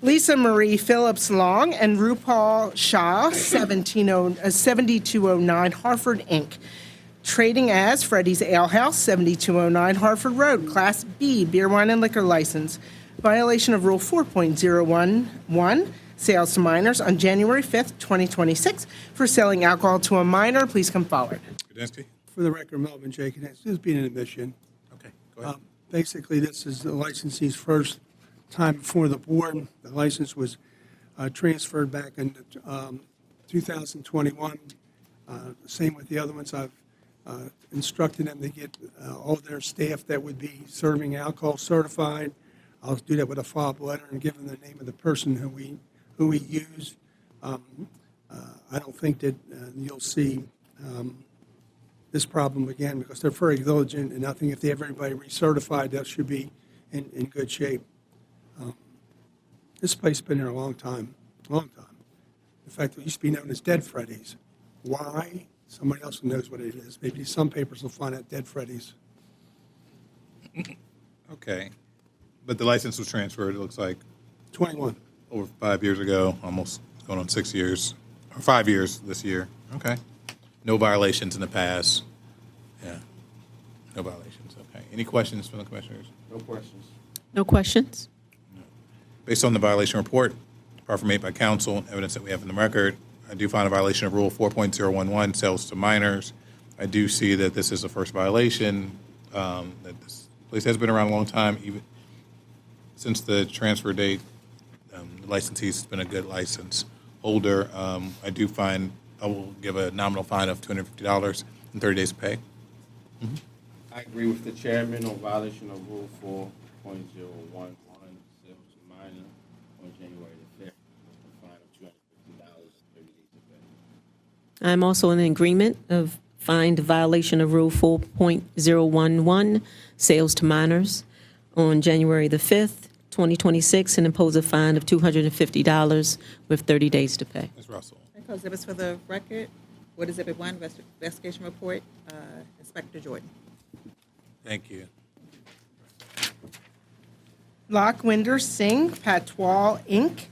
Lisa Marie Phillips Long and Rupal Shah, 7209 Hartford, Inc., trading as Freddy's Ale House, 7209 Hartford Road, Class B, beer, wine, and liquor license. Violation of Rule 4.011, sales to minors on January 5th, 2026, for selling alcohol to a minor. Please come forward. Gudinski? For the record, Melvin Jenkins, this has been an admission. Okay, go ahead. Basically, this is the licensee's first time before the board. The license was transferred back in 2021. Same with the other ones. I've instructed them to get all their staff that would be serving alcohol certified. I'll do that with a fob letter and give them the name of the person who we use. I don't think that you'll see this problem again because they're very diligent, and I think if they have everybody recertified, that should be in good shape. This place has been there a long time. In fact, it used to be known as Dead Freddy's. Why? Somebody else knows what it is. Maybe some papers will find out Dead Freddy's. Okay. But the license was transferred, it looks like, 21. over 5 years ago, almost going on 6 years, or 5 years this year. Okay. No violations in the past. Yeah. No violations. Okay. Any questions from the commissioners? No questions. No questions? Based on the violation report, properly made by counsel, evidence that we have in the record, I do find a violation of Rule 4.011, sales to minors. I do see that this is the first violation, that this place has been around a long time, even since the transfer date. The licensee's been a good license holder. I do find I will give a nominal fine of $250 and 30 days of pay. I agree with the chairman on violation of Rule 4.011, sales to minor on January the 5th, a fine of $250, 30 days of pay. I'm also in agreement of find violation of Rule 4.011, sales to minors on January the 5th, 2026, and impose a fine of $250 with 30 days to pay. Ms. Russell. Exhibits for the record. Board Exhibit 1, investigation report, Inspector Jordan. Thank you. Lockwinder Singh Patwal, Inc.,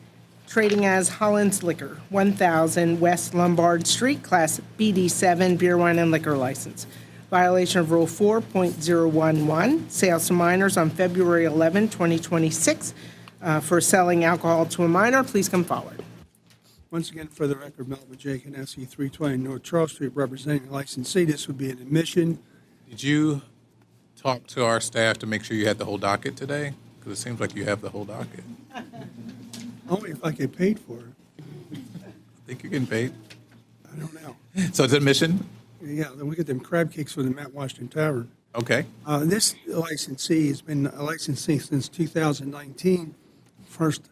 trading as Holland's Liquor, 1000 West Lombard Street, Class BD7, beer, wine, and liquor license. Violation of Rule 4.011, sales to minors on February 11, 2026, for selling alcohol to a minor. Please come forward. Once again, for the record, Melvin Jenkins, SE 320 North Charles Street, representing the licensee. This would be an admission. Did you talk to our staff to make sure you had the whole docket today? Because it seems like you have the whole docket. Only if I get paid for it. I think you're getting paid. I don't know. So it's admission? Yeah, then we get them crab cakes from the Mount Washington Tavern. Okay. This licensee has been a licensee since 2019. First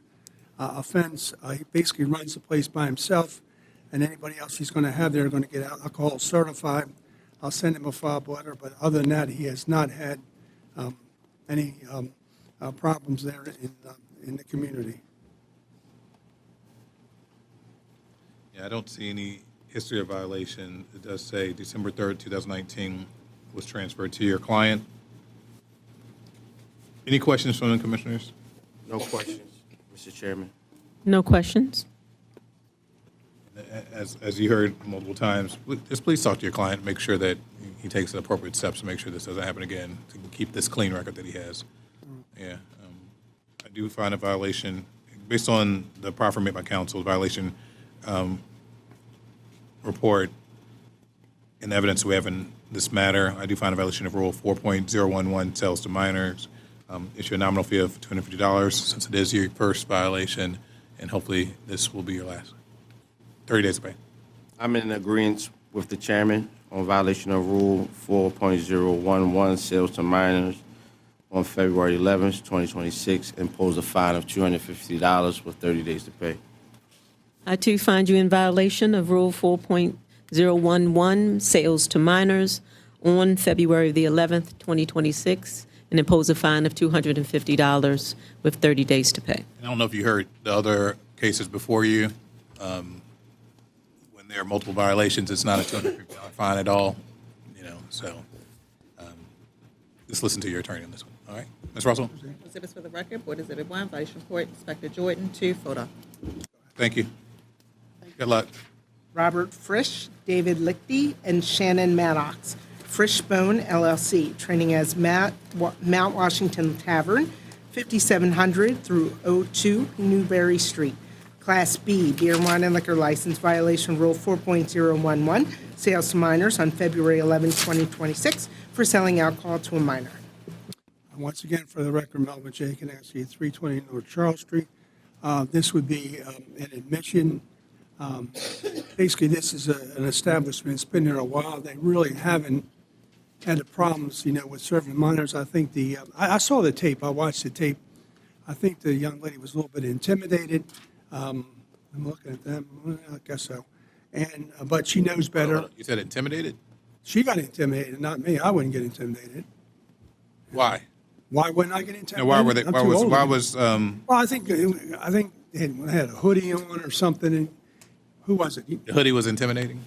offense. He basically runs the place by himself, and anybody else he's going to have there are going to get alcohol certified. I'll send him a follow-up letter, but other than that, he has not had any problems there in the community. Yeah, I don't see any history of violation. It does say December 3rd, 2019 was transferred to your client. Any questions from the commissioners? No questions, Mr. Chairman. No questions? As you heard multiple times, just please talk to your client, make sure that he takes the appropriate steps to make sure this doesn't happen again, to keep this clean record that he has. Yeah, I do find a violation, based on the proffer made by counsel, violation report and evidence we have in this matter. I do find a violation of Rule 4.011, sales to minors. Issue a nominal fee of $250 since it is your first violation, and hopefully this will be your last. 30 days of pay. I'm in agreement with the chairman on violation of Rule 4.011, sales to minors on February 11th, 2026, impose a fine of $250 with 30 days to pay. I too find you in violation of Rule 4.011, sales to minors, on February the 11th, 2026, and impose a fine of $250 with 30 days to pay. I don't know if you heard the other cases before you. When there are multiple violations, it's not a $250 fine at all, so just listen to your attorney on this one, all right? Ms. Russell? Exhibits for the record, Board Exhibit 1, Violation Report, Inspector Jordan, 2, photo. Thank you. Good luck. Robert Frisch, David Lichty, and Shannon Maddox. Frischbone LLC, training as Mount Washington Tavern, 5700 through 02 Newberry Street. Class B, beer, wine, and liquor license violation Rule 4.011, sales to minors on February 11, 2026, for selling alcohol to a minor. Once again, for the record, Melvin J. Kanowski, 320 North Charles Street. This would be an admission. Basically, this is an establishment. It's been there a while. They really haven't had the problems, with serving minors. I think I saw the tape. I watched the tape. I think the young lady was a little bit intimidated. I'm looking at them. I guess so. But she knows better. You said intimidated? She got intimidated, not me. I wouldn't get intimidated. Why? Why wouldn't I get intimidated? No, why were they? I'm Why too was? old. Why was? Well, I think they had a hoodie on or something. And who was it? The hoodie was intimidating.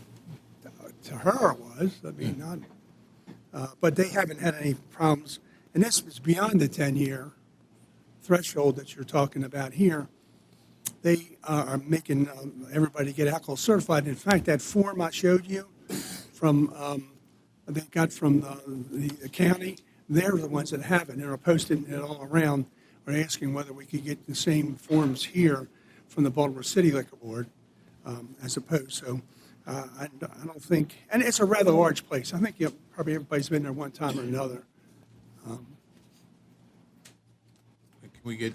To her, it was. I mean, not. But they haven't had any problems, and this was beyond the 10-year threshold that you're talking about here. They are making everybody get alcohol certified. In fact, that form I showed you from they got from the county, they're the ones that have it. They're posting it all around. We're asking whether we could get the same forms here from the Baltimore City Liquor Board as opposed. So I don't think, and it's a rather large place. I think probably everybody's been there one time or another. Can we get?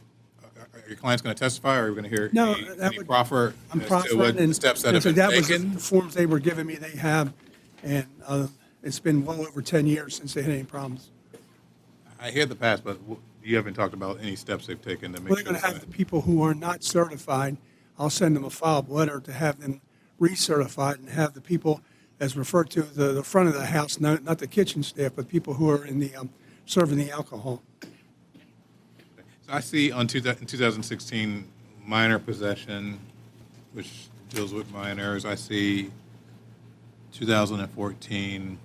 Are your clients going to testify, or are we going to hear No, any proffer I'm as to proffering, what and steps that have been that was taken? the forms they were giving me. They have, and it's been well over 10 years since they had any problems. I hear the past, but you haven't talked about any steps they've taken to make Well, they're sure. going to have the people who are not certified. I'll send them a follow-up letter to have them recertified and have the people, as referred to, the front of the house, not the kitchen staff, but people who are in the serving the alcohol. So I see in 2016 minor possession, which deals with minors. I see 2014.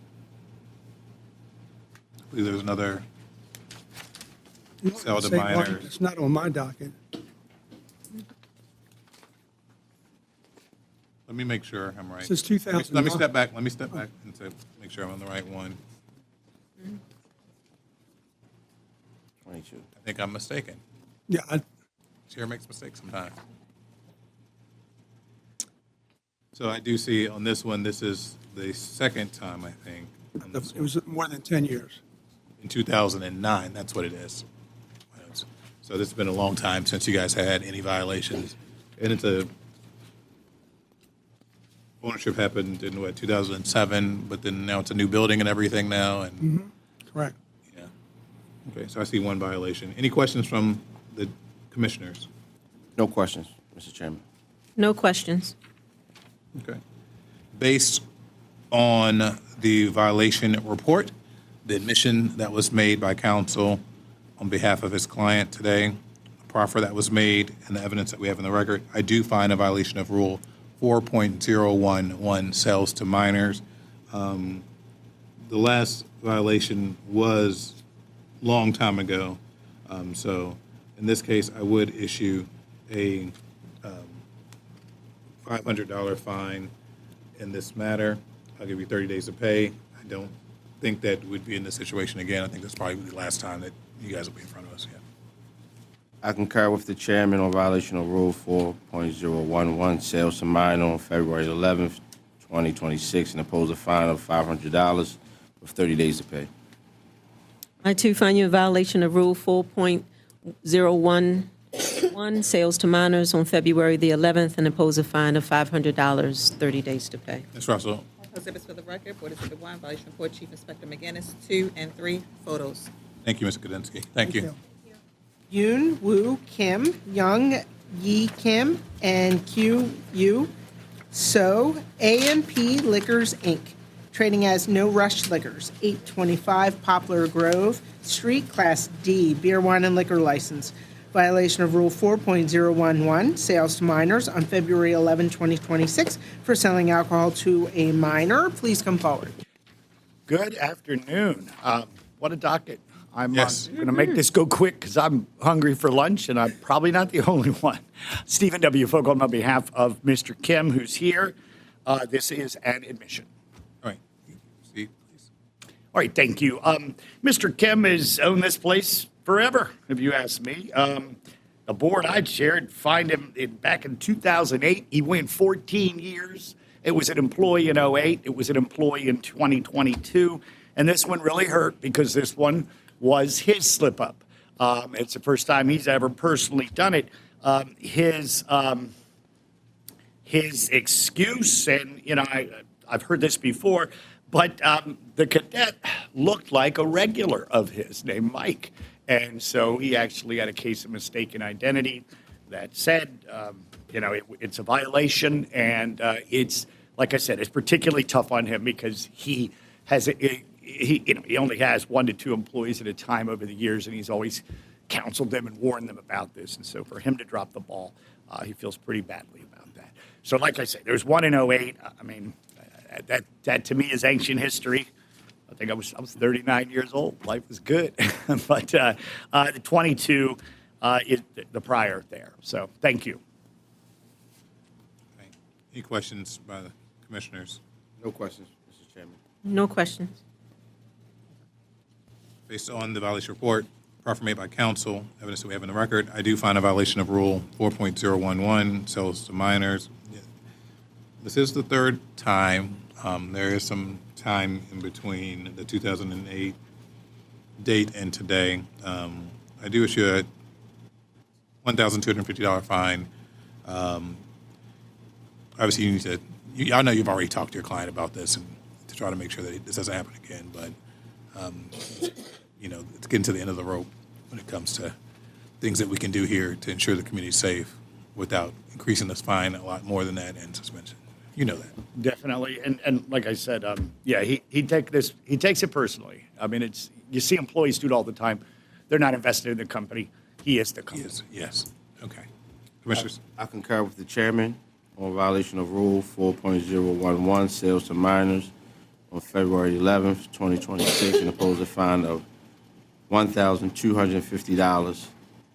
I believe there's another sell to Say, Martin, minors. it's not on my docket. Let me make sure I'm right. This is 2009. Let me step back. Let me step back and make sure I'm on the right one. 22. I think I'm mistaken. Yeah. Chair makes mistakes sometimes. So I do see on this one, this is the second time, I think. It was more than 10 years. In 2009, that's what it is. So this has been a long time since you guys had any violations. And it's ownership happened in 2007, but then now it's a new building and everything now. And Correct. okay, so I see one violation. Any questions from the commissioners? No questions, Mr. Chairman. No questions. Okay. Based on the violation report, the admission that was made by counsel on behalf of his client today, a proffer that was made, and the evidence that we have in the record, I do find a violation of Rule 4.011, sales to minors. The last violation was a long time ago. So in this case, I would issue a $500 fine in this matter. I'll give you 30 days to pay. I don't think that we'd be in this situation again. I think that's probably the last time that you guys will be in front of us. Yeah. I concur with the chairman on violation of Rule 4.011, sales to minor on February 11th, 2026, and impose a fine of $500 with 30 days to pay. I too find you in violation of Rule 4.011, sales to minors on February the 11th, and impose a fine of $500, 30 days to pay. Ms. Russell. All exhibits for the record. Board Exhibit 1, violation report, Chief Inspector McGinnis. 2 and 3, photos. Thank you, Mr. Kudinski. Thank you. Yoon Woo Kim, Young Yi Kim, and Q Yu So, A&P Liquors, Inc., trading as No Rush Liquors, 825 Poplar Grove Street, Class D, beer, wine, and liquor license. Violation of Rule 4.011, sales to minors on February 11, 2026, for selling alcohol to a minor. Please come forward. Good afternoon. What a docket. I'm going to make this go quick because I'm hungry for lunch, and I'm probably not the only one. Stephen W. Fogle on behalf of Mr. Kim, who's here. This is an admission. All right. Steve, please. All right, thank you. Mr. Kim has owned this place forever, if you ask me. The board I'd shared fined him back in 2008. He went 14 years. It was an employee in 08. It was an employee in 2022. And this one really hurt because this one was his slip up. It's the first time he's ever personally done it. His excuse, and I've heard this before, but the cadet looked like a regular of his named Mike. And so he actually had a case of mistaken identity that said, it's a violation. And it's, like I said, it's particularly tough on him because he has he only has 1 to 2 employees at a time over the years, and he's always counseled them and warned them about this. And so for him to drop the ball, he feels pretty badly about that. So like I said, there's one in 08. I mean, that to me is ancient history. I think I was 39 years old. Life was good. But the 22 is the prior there. So thank you. Okay. Any questions by the commissioners? No questions, Mr. Chairman. No questions. Based on the violation report, proffer made by counsel, evidence that we have in the record, I do find a violation of Rule 4.011, sales to minors. This is the third time. There is some time in between the 2008 date and today. I do issue a $1,250 fine. Obviously, you need to. I know you've already talked to your client about this and to try to make sure that this doesn't happen again. But it's getting to the end of the rope when it comes to things that we can do here to ensure the community's safe without increasing this fine a lot more than that and suspension. You know that. Definitely. And like I said, he takes it personally. I mean, you see employees do it all the time. They're not invested in the company. He is the company. He is, yes. Okay. Commissioners? I concur with the chairman on violation of Rule 4.011, sales to minors on February 11th, 2026, and impose a fine of $1,250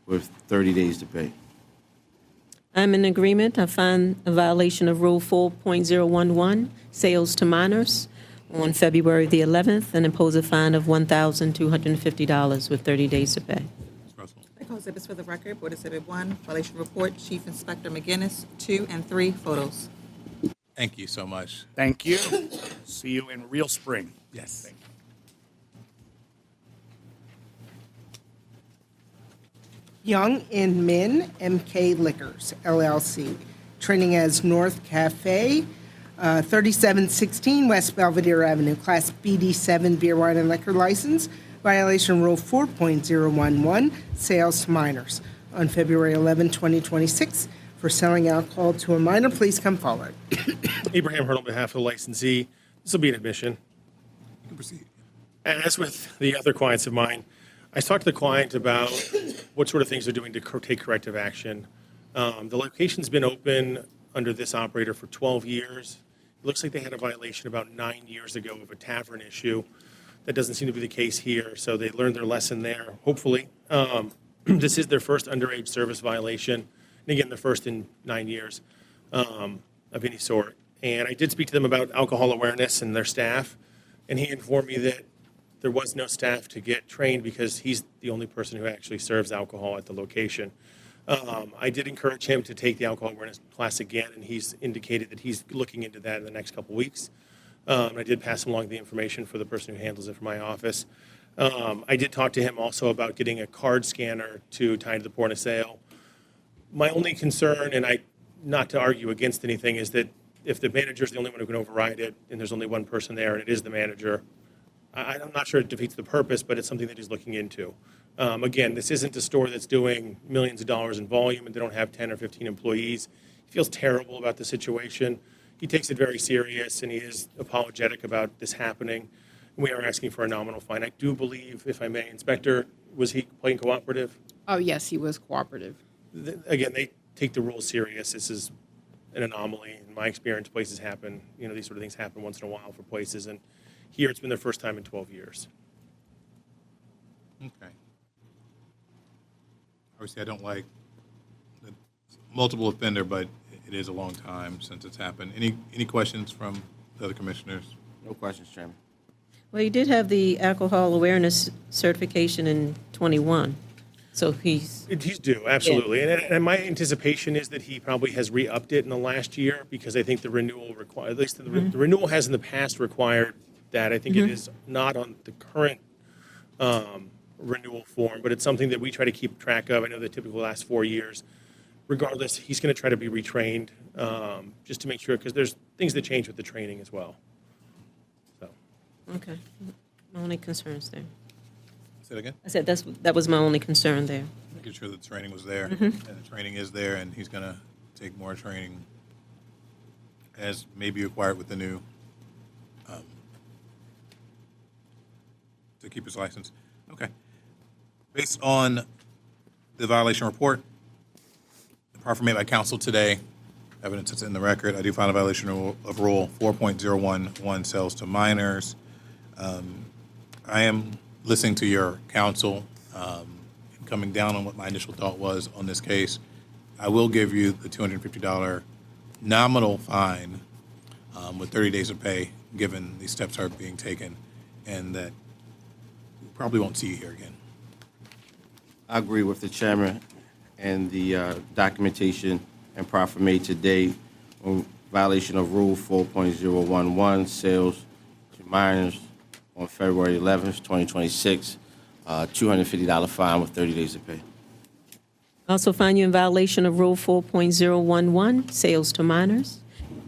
with 30 days to pay. I'm in agreement. I find a violation of Rule 4.011, sales to minors, on February the 11th, and impose a fine of $1,250 with 30 days to pay. All exhibits for the record. Board Exhibit 1, violation report, Chief Inspector McGinnis. 2 and 3, photos. Thank you so much. Thank you. See you in Real Spring. Yes. Thank you. Young In Min, MK Liquors, LLC, trading as North Cafe, 3716 West Belvedere Avenue, Class BD7 beer, wine, and liquor license. Violation Rule 4.011, sales to minors. on February 11, 2026, for selling alcohol to a minor. Please come forward. Abraham Hurd on behalf of the licensee. This will be an admission. You can proceed. As with the other clients of mine, I talked to the client about what sort of things they're doing to take corrective action. The location's been open under this operator for 12 years. It looks like they had a violation about 9 years ago of a tavern issue. That doesn't seem to be the case here, so they learned their lesson there, hopefully. This is their first underage service violation, and again, the first in 9 years of any sort. And I did speak to them about alcohol awareness and their staff, and he informed me that there was no staff to get trained because he's the only person who actually serves alcohol at the location. I did encourage him to take the alcohol awareness class again, and he's indicated that he's looking into that in the next couple weeks. I did pass along the information for the person who handles it from my office. I did talk to him also about getting a card scanner to tie to the point of sale. My only concern, and not to argue against anything, is that if the manager is the only one who can override it, and there's only one person there, and it is the manager, I'm not sure it defeats the purpose, but it's something that he's looking into. Again, this isn't a store that's doing millions of dollars in volume, and they don't have 10 or 15 employees. He feels terrible about the situation. He takes it very serious, and he is apologetic about this happening. We are asking for a nominal fine. I do believe, if I may, Inspector, was he playing cooperative? Oh, yes, he was cooperative. Again, they take the rules serious. This is an anomaly. In my experience, places happen, these sort of things happen once in a while for places, and here it's been their first time in 12 years. Okay. Obviously, I don't like the multiple offender, but it is a long time since it's happened. Any questions from the other commissioners? No questions, Chairman. Well, he did have the alcohol awareness certification in 21, so he's due, absolutely. And my anticipation is that he probably has re-upped it in the last year because I think the renewal required, at least the renewal has in the past required that. I think it is not on the current renewal form, but it's something that we try to keep track of. I know that typically the last 4 years. Regardless, he's going to try to be retrained just to make sure, because there's things that change with the training as well. So. Okay. My only concerns there. Say it again? I said that was my only concern there. Making sure the training was there, Mhm. and the training is there, and he's going to take more training as may be required with the new, to keep his license. Okay. Based on the violation report, proffer made by council today, evidence that's in the record, I do find a violation of Rule 4.011, sales to minors. I am listening to your counsel, coming down on what my initial thought was on this case. I will give you the $250 nominal fine with 30 days of pay, given these steps are being taken, and that we probably won't see you here again. I agree with the chairman and the documentation and proffer made today on violation of Rule 4.011, sales to minors on February 11th, 2026, $250 fine with 30 days of pay. Also find you in violation of Rule 4.011, sales to minors,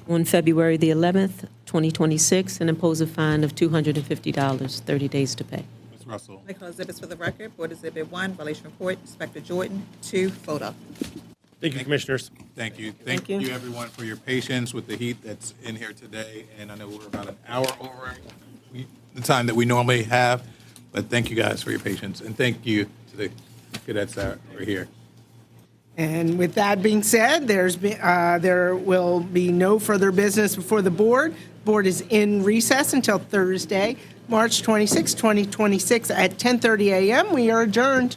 on February the 11th, 2026, and impose a fine of $250, 30 days to pay. Ms. Russell. Medical exhibits for the record. Board Exhibit 1, violation report, Inspector Jordan. 2, photo. Thank you, Commissioners. Thank you. Thank you, everyone, for your patience with the heat that's in here today. And I know we're about an hour over the time that we normally have, but thank you guys for your patience. And thank you to the cadets that are here. And with that being said, there will be no further business before the board. Board is in recess until Thursday, March 26, 2026 at 10:30 a.m. We are adjourned.